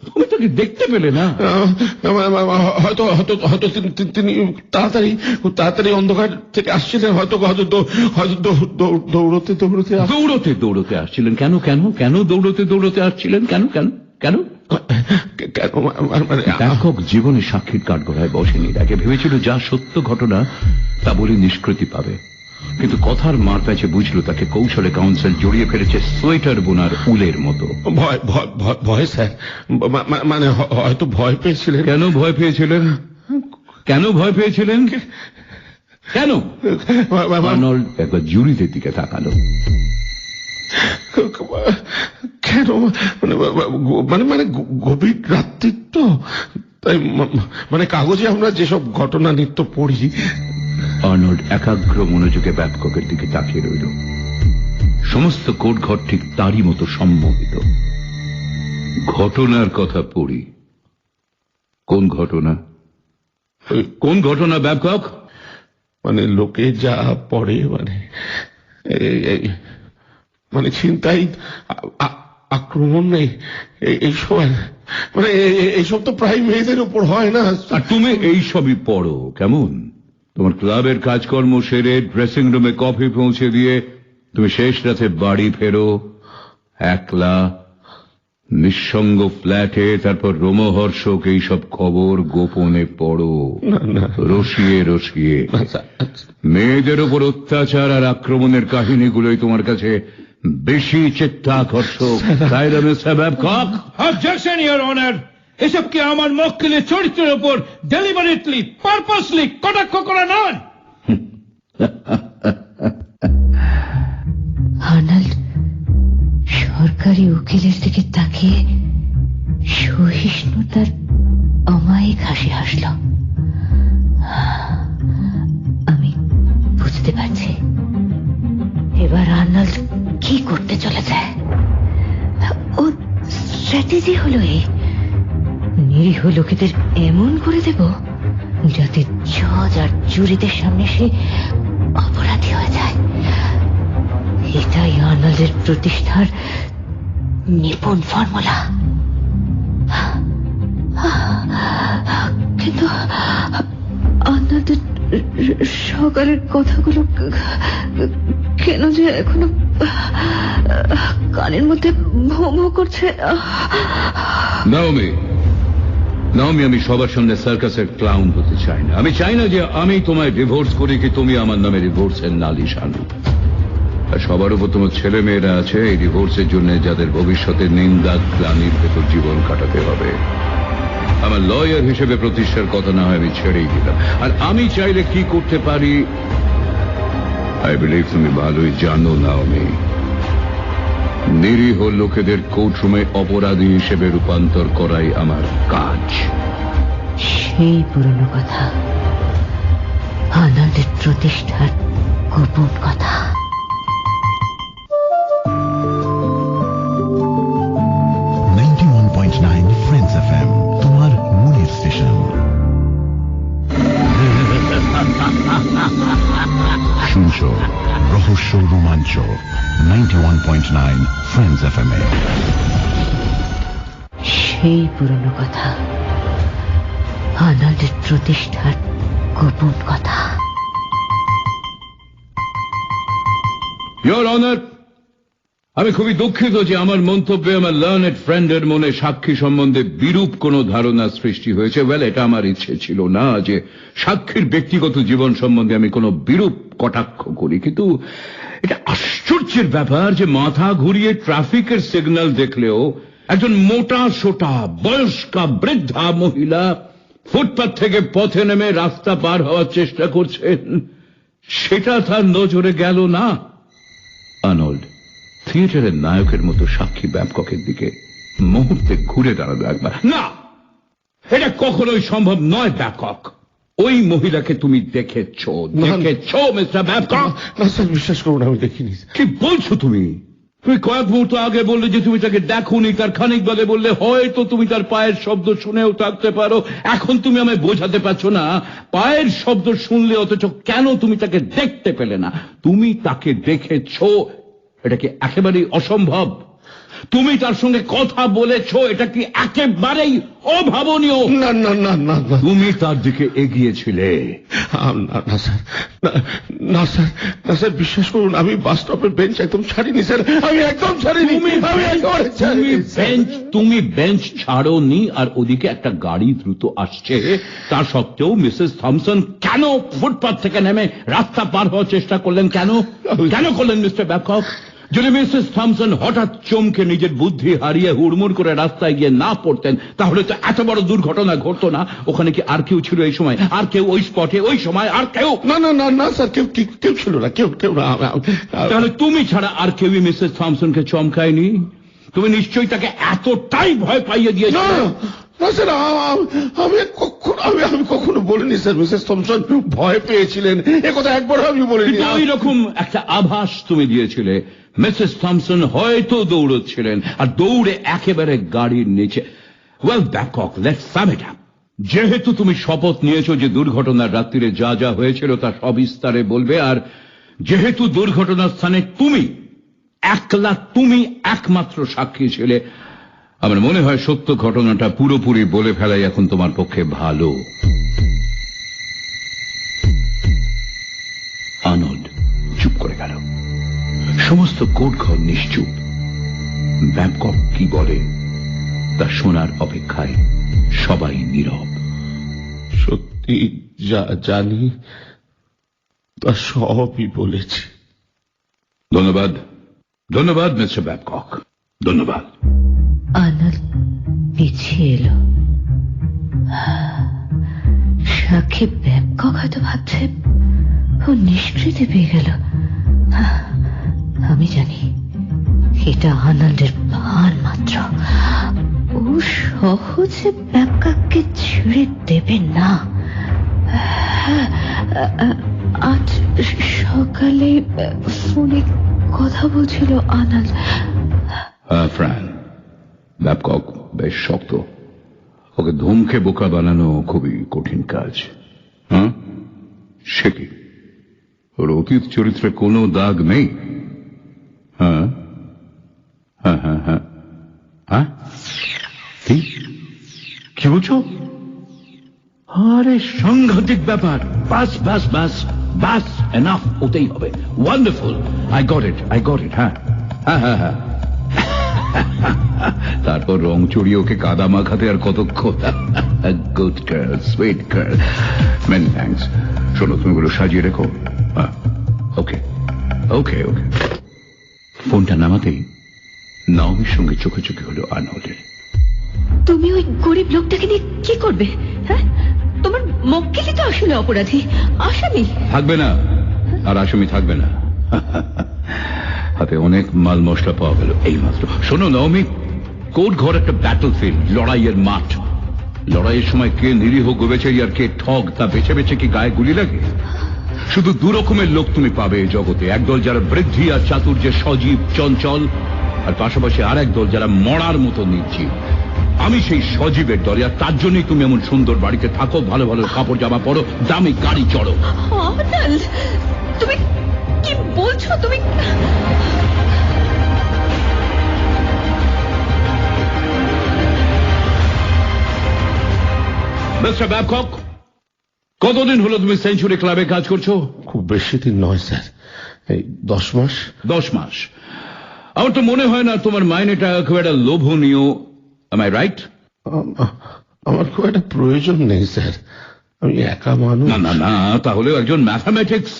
তুমি তাকে দেখতে পেলে না? হয়তো হয়তো হয়তো তিনি তাড়াতাড়ি অন্ধকার থেকে আসছিলেন, হয়তো হয়তো দৌড়তে দৌড়তে দৌড়তে দৌড়তে আসছিলেন। কেন কেন কেন দৌড়তে দৌড়তে আসছিলেন? কেন কেন কেন? কেন মানে ব্যাপক জীবনে সাক্ষীর কাঠগড়ায় বসেনি। তাকে ভেবেছিল যা সত্য ঘটনা তা বলে নিষ্কৃতি পাবে, কিন্তু কথার মার প্যাচে বুঝলো তাকে কৌশলে কাউন্সিল জড়িয়ে ফেলেছে সোয়েটার বোনার উলের মতো। ভয় স্যার, মানে হয়তো ভয় পেয়েছিলেন। কেন ভয় পেয়েছিলেন? কেন ভয় পেয়েছিলেন? কেন? আর্নল্ড একবার জুরিদের দিকে তাকালো। কেন মানে মানে গভীর রাত্রি তো, তাই মানে কাগজে আমরা যেসব ঘটনা নিত্য পড়ি। আর্নল্ড একাগ্র মনোযোগে ব্যাবককের দিকে তাকিয়ে রইল। সমস্ত কোটঘর ঠিক তারই মতো সম্মোহিত। ঘটনার কথা পড়ি? কোন ঘটনা? কোন ঘটনা ব্যাবকক? মানে লোকে যা পড়ে, মানে ছিনতাই, আক্রমণ, এইসব, মানে এইসব তো প্রায় মেয়েদের উপর হয় না। আর তুমি এইসবই পড়ো কেমন? তোমার ক্লাবের কাজকর্ম সেরে ড্রেসিং রুমে কফি পৌঁছে দিয়ে তুমি শেষ রাতে বাড়ি ফেরো একলা, নিঃসঙ্গ ফ্ল্যাটে, তারপর রোমহর্ষক এইসব খবর গোপনে পড়ো রসিয়ে রসিয়ে। মেয়েদের উপর অত্যাচার আর আক্রমণের কাহিনীগুলোই তোমার কাছে বেশি চিত্তাকর্ষক, তাই না মিস্টার ব্যাবকক? অবজেকশন ইওর অনার, এসব কি আমার মক্কেলের চরিত্রের উপর ডেলিভারেটলি পারপাসলি কটাক্ষ করা নয়। আর্নল্ড সরকারি উকিলের দিকে তাকিয়ে সহিষ্ণুতার অমায়িক হাসি হাসল। আমি বুঝতে পারছি এবার আর্নল্ড কি করতে চলেছে। ও স্ট্র্যাটেজি হলো এই, নিরীহ লোকেদের এমন করে দেব যাতে জজ আর জুরিদের সামনে সে অপরাধী হয়ে যায়। এটাই আর্নল্ডের প্রতিষ্ঠার নিপুণ ফর্মুলা। কিন্তু আর্নল্ডের সহকারের কথাগুলো কেন যে এখনো কানের মধ্যে ভো ভো করছে। নাওমি, আমি সবার সামনে সার্কাসের ক্লাউন হতে চাই না। আমি চাই না যে আমি তোমায় ডিভোর্স করি কি তুমি আমার নামে ডিভোর্সের নালিশ আনো। আর সবার উপর তোমার ছেলে মেয়েরা আছে এই ডিভোর্সের জন্য, যাদের ভবিষ্যতে নিন্দা গ্লানির ভেতর জীবন কাটাতে হবে। আমার লয়ার হিসেবে প্রতিষ্ঠার কথা না হয় আমি ছেড়েই দিলাম। আর আমি চাইলে কি করতে পারি আই বিলিভ তুমি ভালোই জানো। নাওমি, নিরীহ লোকেদের কোর্টরুমে অপরাধী হিসেবে রূপান্তর করাই আমার কাজ। সেই পুরনো কথা, আর্নল্ডের প্রতিষ্ঠার গোপন কথা। ফ্রেন্ডস এফএম, তোমার মনের স্টেশন। শুনছো রহস্য রোমাঞ্চ 91.9 ফ্রেন্ডস এফএম এ। সেই পুরনো কথা, আর্নল্ডের প্রতিষ্ঠার গোপন কথা। ইয়োর অনার, আমি খুবই দুঃখিত যে আমার মন্তব্যে আমার লার্নেড ফ্রেন্ডের মনে সাক্ষী সম্বন্ধে বিরূপ কোন ধারণা সৃষ্টি হয়েছে। ওয়েল, এটা আমার ইচ্ছে ছিল না যে সাক্ষীর ব্যক্তিগত জীবন সম্বন্ধে আমি কোনো বিরূপ কটাক্ষ করি, কিন্তু এটা আশ্চর্যের ব্যাপার যে মাথা ঘুরিয়ে ট্রাফিকের সিগন্যাল দেখলেও একজন মোটা সোটা বয়স্কা বৃদ্ধা মহিলা ফুটপাথ থেকে পথে নেমে রাস্তা পার হওয়ার চেষ্টা করছেন, সেটা তার নজরে গেল না। আর্নল্ড থিয়েটারের নায়কের মতো সাক্ষী ব্যাবককের দিকে মুহূর্তে ঘুরে দাঁড়ালো একবার। না, এটা কখনোই সম্ভব নয় ব্যাবকক। ওই মহিলাকে তুমি দেখেছ মিস্টার ব্যাবকক? না স্যার, বিশ্বাস করুন আমি দেখিনি। কি বলছো তুমি? তুমি কয়েক মুহূর্ত আগে বললে যে তুমি তাকে দেখোনি, তার খানিক বাদে বললে হয়তো তুমি তার পায়ের শব্দ শুনেও থাকতে পারো। এখন তুমি আমায় বোঝাতে পারছো না পায়ের শব্দ শুনলে অথচ কেন তুমি তাকে দেখতে পেলে না? তুমি তাকে দেখেছ, এটা কি একেবারেই অসম্ভব? তুমি তার সঙ্গে কথা বলেছো, এটা কি একেবারেই অভাবনীয়? না না না না না তুমি তার দিকে এগিয়েছিলে। না স্যার, না স্যার, না স্যার, বিশ্বাস করুন, আমি বাস স্টপের বেঞ্চ একদম ছাড়িনি স্যার, আমি একদম ছাড়িনি। তুমি বেঞ্চ ছাড়োনি, আর ওদিকে একটা গাড়ি দ্রুত আসছে, তার সত্ত্বেও মিসেস থমসন কেন ফুটপাথ থেকে নেমে রাস্তা পার হওয়ার চেষ্টা করলেন? কেন করলেন মিস্টার ব্যাবকক? যদি মিসেস থমসন হঠাৎ চমকে নিজের বুদ্ধি হারিয়ে হুড়মুড় করে রাস্তায় গিয়ে না পড়তেন, তাহলে তো এত বড় দুর্ঘটনা ঘটতো না। ওখানে কি আর কেউ ছিল এই সময়? আর কেউ ওই স্পটে ওই সময়? আর কেউ? না না না না স্যার, কেউ ছিল না, কেউ না। তাহলে তুমি ছাড়া আর কেউই মিসেস থমসনকে চমকায়নি? তুমি নিশ্চয়ই তাকে এতটাই ভয় পাইয়ে দিয়েছো? না স্যার, আমি কখনো বলিনি স্যার মিসেস থমসন ভয় পেয়েছিলেন, একথা একবারও আমি বলিনি। ওই রকম একটা আভাস তুমি দিয়েছিলে মিসেস থমসন হয়তো দৌড়চ্ছিলেন, আর দৌড়ে একেবারে গাড়ির নিচে। Well Babcock, let's sum it up. যেহেতু তুমি শপথ নিয়েছো যে দুর্ঘটনার রাত্রিরে যা যা হয়েছিল তা সবিস্তারে বলবে, আর যেহেতু দুর্ঘটনার স্থানে তুমি একমাত্র সাক্ষী ছিলে, আমার মনে হয় সত্য ঘটনাটা পুরোপুরি বলে ফেলাই এখন তোমার পক্ষে ভালো। আর্নল্ড চুপ করে গেল। সমস্ত কোর্টঘর নিশ্চুপ। ব্যাবকক কি বলে তা শোনার অপেক্ষায় সবাই নীরব। সত্যি যা জানি তা সবই বলেছি। ধন্যবাদ মিস্টার ব্যাবকক, ধন্যবাদ। আর্নল্ড পিছিয়ে এলো। সাক্ষী ব্যাবকক হয়তো ভাবছে ও নিষ্কৃতি পেয়ে গেল। আমি জানি এটা আর্নল্ডের ভান মাত্র। ও সহজে ব্যাবককে ছেড়ে দেবে না। আজ সকালে ফোনে কথা বলছিল আর্নল্ড। ফ্রান, ব্যাবকক বেশ শক্ত। ওকে ধুমকে বোকা বানানো খুবই কঠিন কাজ। হ্যাঁ, সে কি ওর অতীত চরিত্রে কোনো দাগ নেই? হ্যাঁ হ্যাঁ হ্যাঁ হ্যাঁ হ্যাঁ, কি বলছো? আরে সাংঘাতিক ব্যাপার। বাস বাস বাস বাস, এনাফ, ওতেই হবে। Wonderful, I got it. হ্যাঁ হ্যাঁ হ্যাঁ হ্যাঁ। তারপর রং চড়িয়ে ওকে কাদা মাখাতে আর কতক্ষণ। Good girl, sweet girl, many thanks. শোনো, তুমি গুলো সাজিয়ে রেখো। ওকে ওকে ওকে। ফোনটা নামাতেই নাওমির সঙ্গে চোখে চোখে হলো আর্নল্ডের। তুমি ওই গরিব লোকটাকে নিয়ে কি করবে? হ্যাঁ, তোমার মক্কেলই তো আসলে অপরাধী, আসামি থাকবে না। আর আসামি থাকবে না। হাতে অনেক মাল মশলা পাওয়া গেল এই মাত্র। শোনো নাওমি, কোর্ট ঘর একটা ব্যাটল ফিল্ড, লড়াইয়ের মাঠ। লড়াইয়ের সময় কে নিরীহ গোবেচারী আর কে ঠগ তা বেছে বেছে কি গায়ে গুলি লাগে? শুধু দু রকমের লোক তুমি পাবে এই জগতে। একদল যারা বৃদ্ধি আর চাতুর্যে সজীব চঞ্চল, আর পাশাপাশি আর এক দল যারা মরার মতো নির্জীব। আমি সেই সজীবের দলে, আর তার জন্যই তুমি এমন সুন্দর বাড়িতে থাকো, ভালো ভালো কাপড় জামা পরো, দামি গাড়ি চড়ো। আর্নল্ড, তুমি কি বলছো? তুমি মিস্টার ব্যাবকক, কতদিন হলো তুমি সেঞ্চুরি ক্লাবে কাজ করছো? খুব বেশি দিন নয় স্যার, এই 10 মাস। 10 মাস? আমার তো মনে হয় না তোমার মাইনেটা খুব একটা লোভনীয়। Am I right? আমার খুব একটা প্রয়োজন নেই স্যার, আমি একা মানুষ। না না না, তাহলে একজন ম্যাথামেটিক্স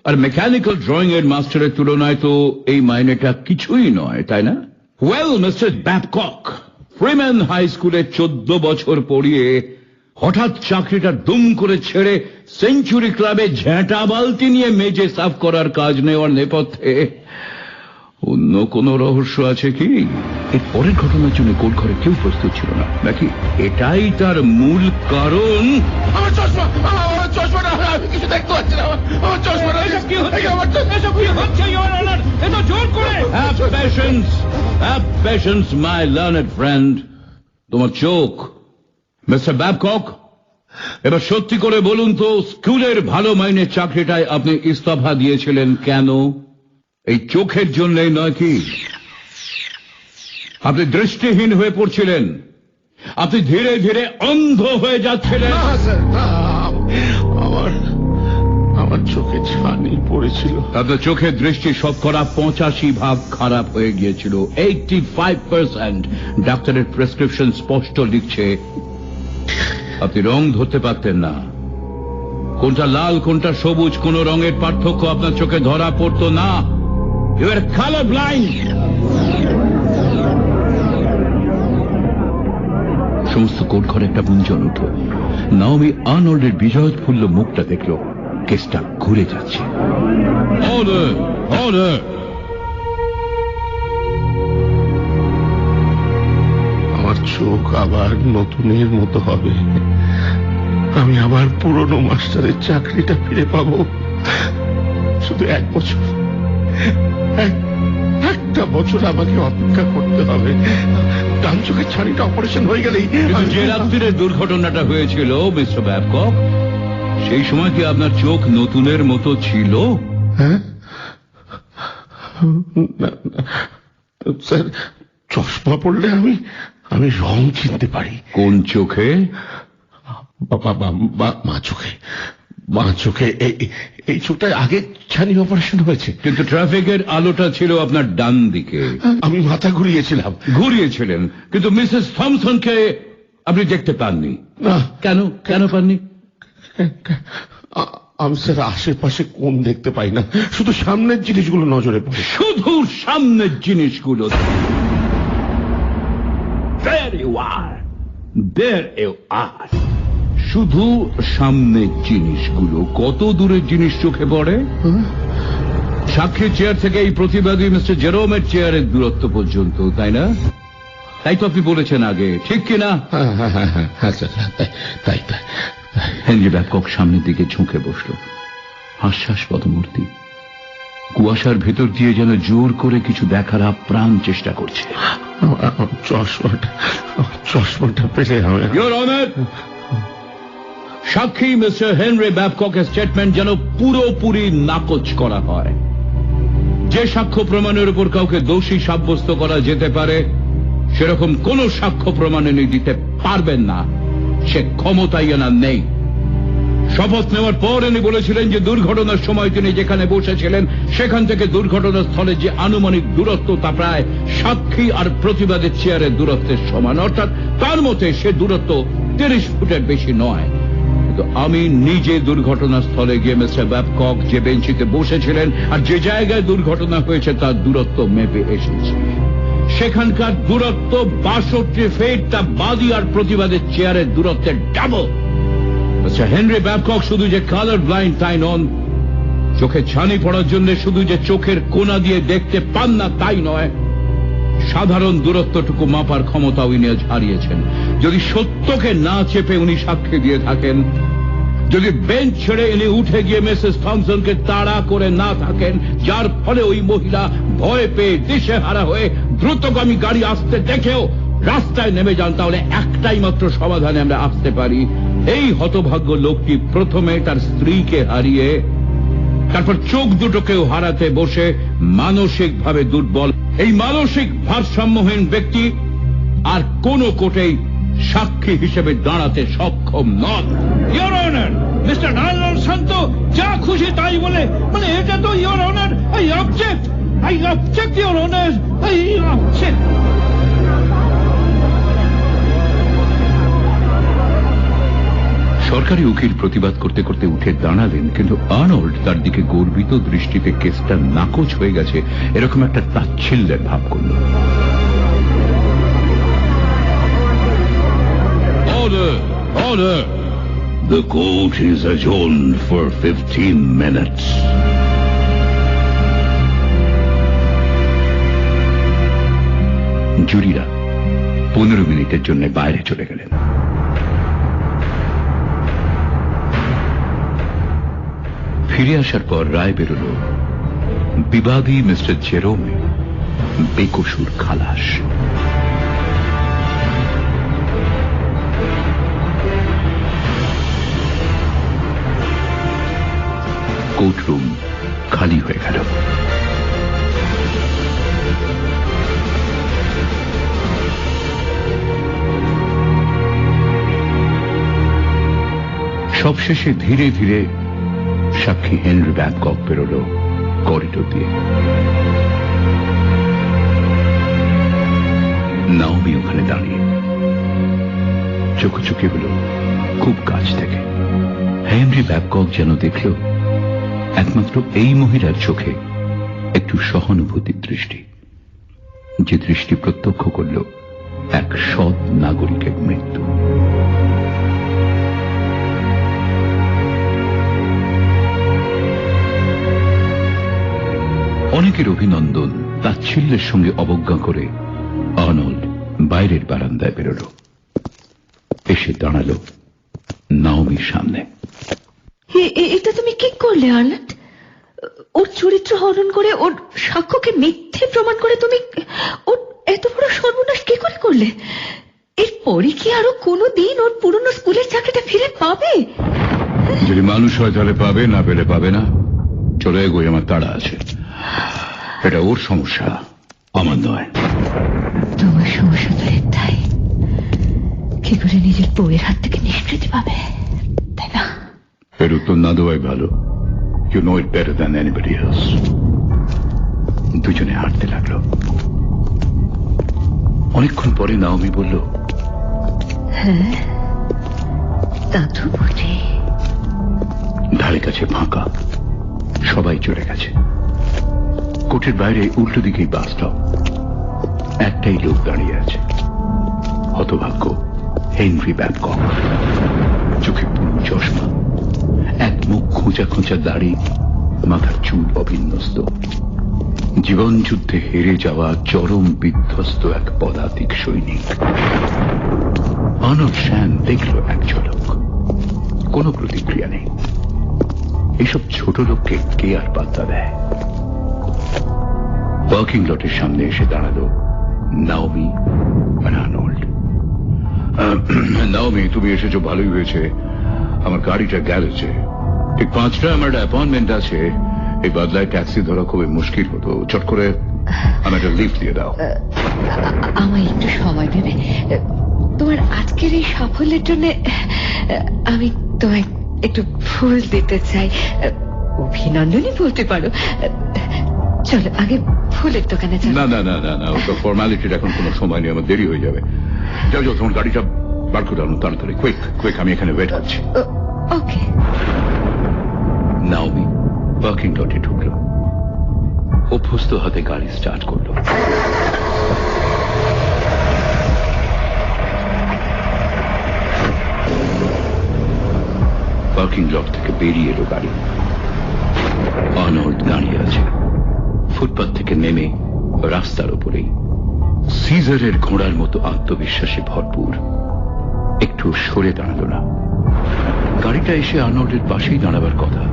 আর মেকানিক্যাল ড্রয়িং এর মাস্টারের তুলনায় তো এই মাইনেটা কিছুই নয়, তাই না? ওয়েল মিস্টার ব্যাবকক, ফ্রিম্যান হাই স্কুলে 14 বছর পড়িয়ে হঠাৎ চাকরিটা দুম করে ছেড়ে সেঞ্চুরি ক্লাবে ঝেঁটা বালতি নিয়ে মেজে সাফ করার কাজ নেওয়ার নেপথ্যে অন্য কোন রহস্য আছে কি? এর পরের ঘটনার জন্য কোর্ট ঘরে কেউ প্রস্তুত ছিল না নাকি? এটাই তার মূল কারণ। আমার চশমা, আমার চশমাটা, আমি কিছু দেখতে পাচ্ছি না। আমার চশমাটা কি হচ্ছে? এত জোর করে। Have patience, my learned friend. তোমার চোখ। মিস্টার ব্যাবকক, এবার সত্যি করে বলুন তো, স্কুলের ভালো মাইনের চাকরিটায় আপনি ইস্তফা দিয়েছিলেন কেন? এই চোখের জন্যই নয় কি? আপনি দৃষ্টিহীন হয়ে পড়ছিলেন, আপনি ধীরে ধীরে অন্ধ হয়ে যাচ্ছিলেন। না স্যার, না, আমার চোখে ছানি পড়েছিল। আপনার চোখের দৃষ্টি 85% খারাপ হয়ে গিয়েছিল। 85%। ডাক্তারের প্রেসক্রিপশন স্পষ্ট লিখছে আপনি রং ধরতে পারতেন না। কোনটা লাল কোনটা সবুজ কোন রঙের পার্থক্য আপনার চোখে ধরা পড়তো না। You are colour blind. সমস্ত কোট ঘরে একটা গুঞ্জন উঠল। নাওমি আর্নল্ডের বিজয়োৎফুল্ল মুখটা দেখল। কেসটা ঘুরে যাচ্ছে। Order, order. আমার চোখ আবার নতুনের মতো হবে। আমি আবার পুরনো মাস্টারের চাকরিটা ফিরে পাবো। শুধু 1 বছর, একটা বছর আমাকে অপেক্ষা করতে হবে। ডান চোখের ছানিটা অপারেশন হয়ে গেলেই। যে রাত্রির দুর্ঘটনাটা হয়েছিল মিস্টার ব্যাবকক, সেই সময় কি আপনার চোখ নতুনের মতো ছিল? হ্যাঁ স্যার, চশমা পড়লে আমি রং চিনতে পারি। কোন চোখে? মা চোখে। মা চোখে। এই চোখটায় আগে ছানি অপারেশন হয়েছে। কিন্তু ট্রাফিকের আলোটা ছিল আপনার ডান দিকে। আমি মাথা ঘুরিয়েছিলেন, কিন্তু মিসেস থমসনকে আপনি দেখতে পাননি। না। কেন পাননি? আমি স্যার আশেপাশে কোন দেখতে পাই না, শুধু সামনের জিনিসগুলো নজরে পড়ে। শুধু সামনের জিনিসগুলো। There you are. There you are. শুধু সামনের জিনিসগুলো। কত দূরের জিনিস চোখে পড়ে? সাক্ষীর চেয়ার থেকে এই প্রতিবাদী মিস্টার জেরোমের চেয়ারের দূরত্ব পর্যন্ত, তাই না? তাই তো আপনি বলেছেন আগে, ঠিক কিনা? হ্যাঁ স্যার, তাই। হেনরি ব্যাবকক সামনের দিকে ঝুঁকে বসল। হাস্যাস পদমূর্তি। কুয়াশার ভেতর দিয়ে যেন জোর করে কিছু দেখার আপ্রাণ চেষ্টা করছে। চশমাটা পেলে ইওর অনার, সাক্ষী মিস্টার হেনরি ব্যাবককের স্টেটমেন্ট যেন পুরোপুরি নাকচ করা হয়। যে সাক্ষ্য প্রমাণের উপর কাউকে দোষী সাব্যস্ত করা যেতে পারে, সেরকম কোন সাক্ষ্য প্রমাণ এনে দিতে পারবেন না। সে ক্ষমতাই এনার নেই। শপথ নেওয়ার পর ইনি বলেছিলেন যে দুর্ঘটনার সময় তিনি যেখানে বসেছিলেন সেখান থেকে দুর্ঘটনার স্থলে যে আনুমানিক দূরত্ব তা প্রায় সাক্ষী আর প্রতিবাদের চেয়ারের দূরত্বের সমান। অর্থাৎ তার মতে সে দূরত্ব 30 ফুটের বেশি নয়। কিন্তু আমি নিজে দুর্ঘটনার স্থলে গিয়ে মিস্টার ব্যাবকক যে বেঞ্চিতে বসেছিলেন আর যে জায়গায় দুর্ঘটনা হয়েছে তার দূরত্ব মেপে এসেছি। সেখানকার দূরত্ব 62 ফিট। তা বাদী আর প্রতিবাদের চেয়ারের দূরত্বের ডাবল। আচ্ছা, হেনরি ব্যাবকক শুধু যে কালার ব্লাইন্ড তাই নন, চোখে ছানি পড়ার জন্য শুধু যে চোখের কোনা দিয়ে দেখতে পান না তাই নয়, সাধারণ দূরত্বটুকু মাপার ক্ষমতাও ইনি আজ হারিয়েছেন। যদি সত্যকে না চেপে উনি সাক্ষী দিয়ে থাকেন, যদি বেঞ্চ ছেড়ে ইনি উঠে গিয়ে মিসেস থমসনকে তাড়া করে না থাকেন, যার ফলে ওই মহিলা ভয় পেয়ে দিশেহারা হয়ে দ্রুতগামী গাড়ি আসতে দেখেও রাস্তায় নেমে যান, তাহলে একটাই মাত্র সমাধানে আমরা আসতে পারি। এই হতভাগ্য লোকটি প্রথমে তার স্ত্রীকে হারিয়ে তারপর চোখ দুটোকেও হারাতে বসে মানসিকভাবে দুর্বল। এই মানসিক ভারসাম্যহীন ব্যক্তি আর কোন কোর্টেই সাক্ষী হিসেবে দাঁড়াতে সক্ষম নন। ইওর অনার, মিস্টার আর্নল্ড শান্ত যা খুশি তাই বলে, মানে এটা তো your honour, I object your honour, I object. সরকারি উকিল প্রতিবাদ করতে করতে উঠে দাঁড়ালেন, কিন্তু আর্নল্ড তার দিকে গর্বিত দৃষ্টিতে কেসটা নাকচ হয়ে গেছে এরকম একটা তাচ্ছিল্যের ভাব করল। Order! Order! The court is adjourned for 15 minutes. জুরিরা 15 মিনিটের জন্য বাইরে চলে গেলেন। ফিরে আসার পর রায় বেরোল, বিবাদী মিস্টার জেরোমে বেকসুর খালাস। কোর্টরুম খালি হয়ে গেল। সবশেষে ধীরে ধীরে সাক্ষী হেনরি ব্যাবকক বেরোল করিডোর দিয়ে। নাওমি ওখানে দাঁড়িয়ে চোখাচোখি হল খুব কাছ থেকে। হেনরি ব্যাবকক যেন দেখল একমাত্র এই মহিলার চোখে একটু সহানুভূতির দৃষ্টি, যে দৃষ্টি প্রত্যক্ষ করল এক সৎ নাগরিকের মৃত্যু। অনেকের অভিনন্দন তাচ্ছিল্যের সঙ্গে অবজ্ঞা করে আর্নল্ড বাইরের বারান্দায় বেরোল, এসে দাঁড়াল নাওমির সামনে। এটা তুমি কি করলে আর্নল্ড? ওর চরিত্র হরণ করে, ওর সাক্ষ্যকে মিথ্যে প্রমাণ করে তুমি ওর এত বড় সর্বনাশ কি করে করলে? এরপরে কি আরো কোনোদিন ওর পুরনো স্কুলের চাকরিটা ফিরে পাবে? যদি মানুষ হয় তাহলে পাবে, না পেলে পাবে না। চলে এগোই, আমার তাড়া আছে। এটা ওর সমস্যা, আমার নয়। তোমার সমস্যা তো একটাই, কি করে নিজের বউয়ের হাত থেকে নিষ্কৃতি পাবে, তাই না? এর উত্তর না দেওয়াই ভালো। You know it better than anybody else. দুজনে হাঁটতে লাগলো। অনেকক্ষণ পরে নাওমি বলল, হ্যাঁ তা তো বটে। ধারে কাছে ফাঁকা, সবাই চলে গেছে। কোর্টের বাইরে উল্টো দিকেই বাস স্টপ। একটাই লোক দাঁড়িয়ে আছে, হতভাগ্য হেনরি ব্যাবকক। চোখে পুরো চশমা, এক মুখ খোঁচা খোঁচা দাড়ি, মাথার চুল অবিন্যস্ত। জীবন যুদ্ধে হেরে যাওয়া চরম বিধ্বস্ত এক পদাতিক সৈনিক। আর্নল্ড শ্যান দেখল এক ঝলক, কোনো প্রতিক্রিয়া নেই। এইসব ছোট লোককে কে আর পাত্তা দেয়? পার্কিং লটের সামনে এসে দাঁড়ালো নাওমি আর আর্নল্ড। নাওমি, তুমি এসেছো ভালোই হয়েছে। আমার গাড়িটা গ্যারেজে, ঠিক 5টায় আমার একটা অ্যাপয়েন্টমেন্ট আছে। এই বদলায় ট্যাক্সি ধরা খুবই মুশকিল হতো। চট করে আমার একটা লিফট দিয়ে দাও। আমায় একটু সময় দেবে? তোমার আজকের এই সাফল্যের জন্য আমি তোমায় একটু ফুল দিতে চাই। অভিনন্দনই বলতে পারো। চলো আগে ফুলের দোকানে যাও। না না না না না, ওটা ফর্মালিটির এখন কোনো সময় নেই, আমার দেরি হয়ে যাবে। যাও যাও, তোমার গাড়িটা বার করে আনো তাড়াতাড়ি। কুইক কুইক, আমি এখানে ওয়েট করছি। ওকে। নাওমি পার্কিং লটে ঢুকল, অভ্যস্ত হাতে গাড়ি স্টার্ট করল। পার্কিং লট থেকে বেরিয়ে এলো গাড়ি। আর্নল্ড দাঁড়িয়ে আছে ফুটপাথ থেকে নেমে রাস্তার উপরেই, সিজারের ঘোড়ার মতো আত্মবিশ্বাসে ভরপুর। একটু সরে দাঁড়ালো না। গাড়িটা এসে আর্নল্ডের পাশেই দাঁড়াবার কথা,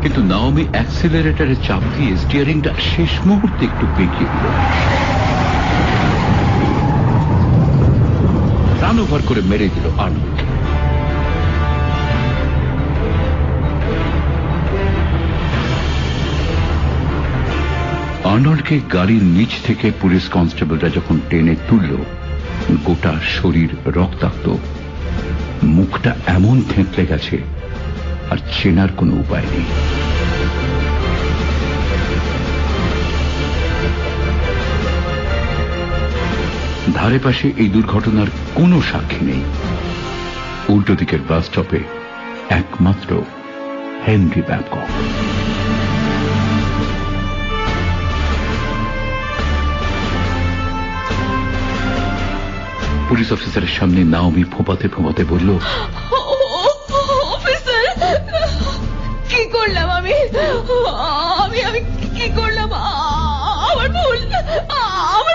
কিন্তু নাওমি অ্যাক্সিলারেটরে চাপ দিয়ে স্টিয়ারিংটা শেষ মুহূর্তে একটু বেঁকিয়ে দিল। রান ওভার করে মেরে দিল আর্নল্ড। আর্নল্ডকে গাড়ির নিচ থেকে পুলিশ কনস্টেবলরা যখন টেনে তুলল, গোটা শরীর রক্তাক্ত, মুখটা এমন থেঁতলে গেছে আর চেনার কোনো উপায় নেই। ধারে পাশে এই দুর্ঘটনার কোনো সাক্ষী নেই। উল্টো দিকের বাস স্টপে একমাত্র হেনরি ব্যাবকক। পুলিশ অফিসারের সামনে নাওমি ফোঁপাতে ফোঁপাতে বলল, অফিসার, কি করলাম আমি? আমি কি করলাম? আমার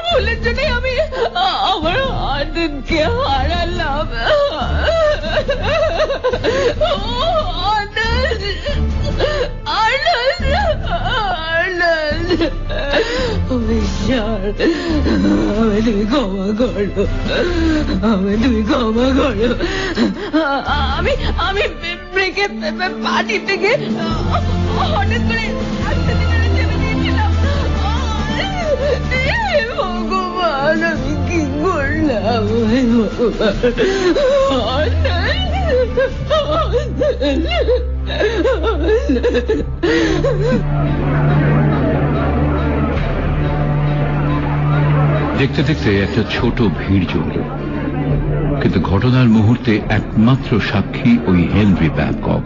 ভুলের জন্য আমি আমার আনন্দকে হারালাম। তুমি ক্ষমা করো, তুমি ক্ষমা করো। আমি ব্রেকে পানি থেকে হঠাৎ করে চেপে দিয়েছিলাম। ভগবান, আমি কি করলাম? দেখতে দেখতে একটা ছোট ভিড় জমল, কিন্তু ঘটনার মুহূর্তে একমাত্র সাক্ষী ওই হেনরি ব্যাবকক,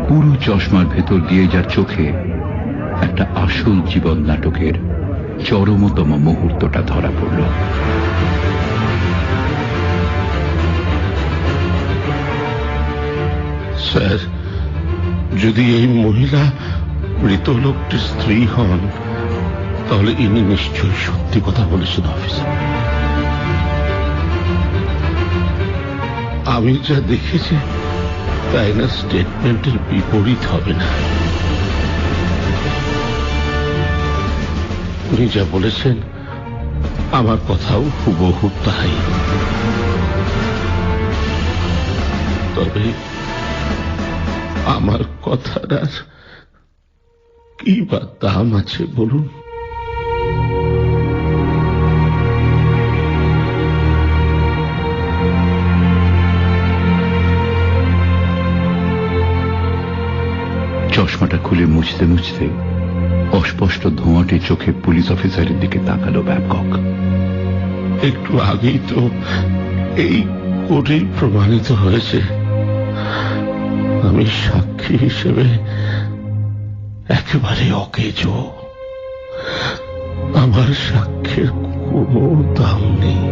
পুরো চশমার ভেতর দিয়ে যার চোখে একটা আসল জীবন নাটকের চরমতম মুহূর্তটা ধরা পড়ল। স্যার, যদি এই মহিলা মৃত লোকটির স্ত্রী হন, তাহলে ইনি নিশ্চয়ই সত্যি কথা বলেছেন অফিসার। আমি যা দেখেছি তাই না স্টেটমেন্টের বিপরীত হবে না। উনি যা বলেছেন আমার কথাও হুবহু তাই। তবে আমার কথার আর কি বা দাম আছে বলুন? চশমাটা খুলে মুছতে মুছতে অস্পষ্ট ধোঁয়াটে চোখে পুলিশ অফিসারের দিকে তাকালো ব্যাবকক। একটু আগেই তো এই কোর্টেই প্রমাণিত হয়েছে আমি সাক্ষী হিসেবে একেবারে অকেজো। আমার সাক্ষ্যের কোনো দাম নেই।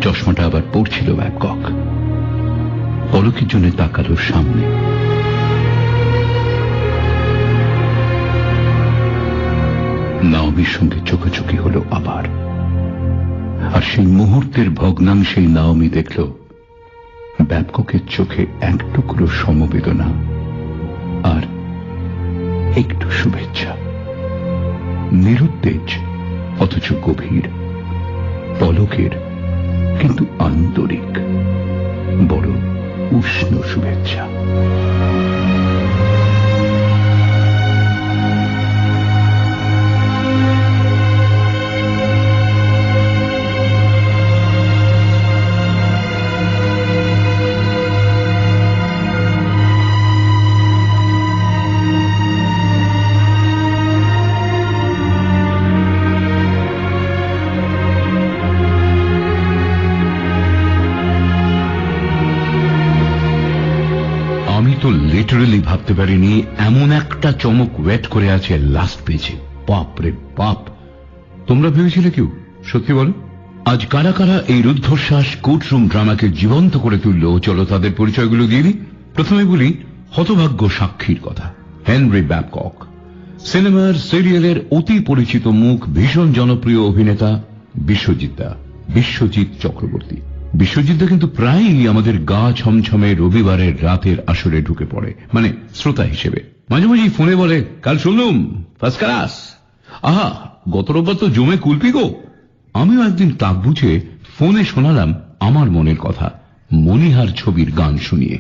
চশমাটা আবার পড়ছিল ব্যাবকক। পলকের জন্য তাকালো সামনে। নাওমির সঙ্গে চোখাচোখি হলো আবার, আর সেই মুহূর্তের ভগ্নাংশেই নাওমি দেখল ব্যাবককের চোখে এক টুকরো সমবেদনা আর একটু শুভেচ্ছা। নিরুত্তেজ অথচ গভীর, পলকের কিন্তু আন্তরিক, বড় উষ্ণ শুভেচ্ছা। লিটারালি ভাবতে পারিনি এমন একটা চমক ওয়েট করে আছে লাস্ট পেজে। বাপ রে বাপ! তোমরা ভেবেছিলে কেউ? সত্যি বলো, আজ কারা কারা এই রুদ্ধশ্বাস কোর্টরুম ড্রামাকে জীবন্ত করে তুললো? চলো তাদের পরিচয়গুলো দিয়ে দিই। প্রথমে বলি হতভাগ্য সাক্ষীর কথা। হেনরি ব্যাবকক, সিনেমার সিরিয়ালের অতি পরিচিত মুখ, ভীষণ জনপ্রিয় অভিনেতা বিশ্বজিৎ চক্রবর্তী। বিশ্বজিৎদা কিন্তু প্রায়ই আমাদের গা ছমছমে রবিবারের রাতের আসরে ঢুকে পড়ে, মানে শ্রোতা হিসেবে। মাঝে মাঝে ফোনে বলে, কাল শুনলুম ফার্স্ট ক্লাস, আহা গত রোববার তো জমে কুলপি গো। আমিও একদিন তাক বুঝে ফোনে শোনালাম আমার মনের কথা, মনিহার ছবির গান শুনিয়ে।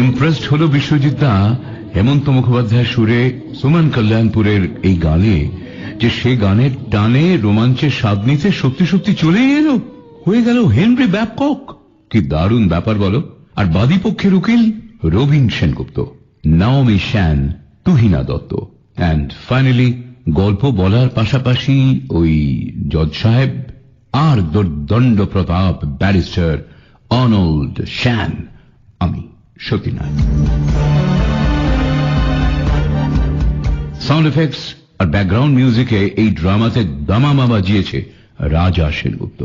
ইমপ্রেসড হলো বিশ্বজিৎদা হেমন্ত মুখোপাধ্যায়ের সুরে সুমন কল্যাণপুরের এই গানে, যে সে গানের টানে রোমাঞ্চের স্বাদ নিতে সত্যি সত্যি চলেই এলো, হয়ে গেল হেনরি ব্যাবকক। কি দারুণ ব্যাপার বলো। আর বাদী পক্ষের উকিল Rabin Sengupta, Naomi Shane, Tuhina Dutta, and finally গল্প বলার পাশাপাশি ওই জজ সাহেব আর দুর্দণ্ড প্রতাপ ব্যারিস্টার আর্নল্ড শ্যান, আমি সতীনাথ। সাউন্ড এফেক্টস আর ব্যাকগ্রাউন্ড মিউজিকে এই ড্রামাতে দামামা বাজিয়েছে রাজা সেনগুপ্ত।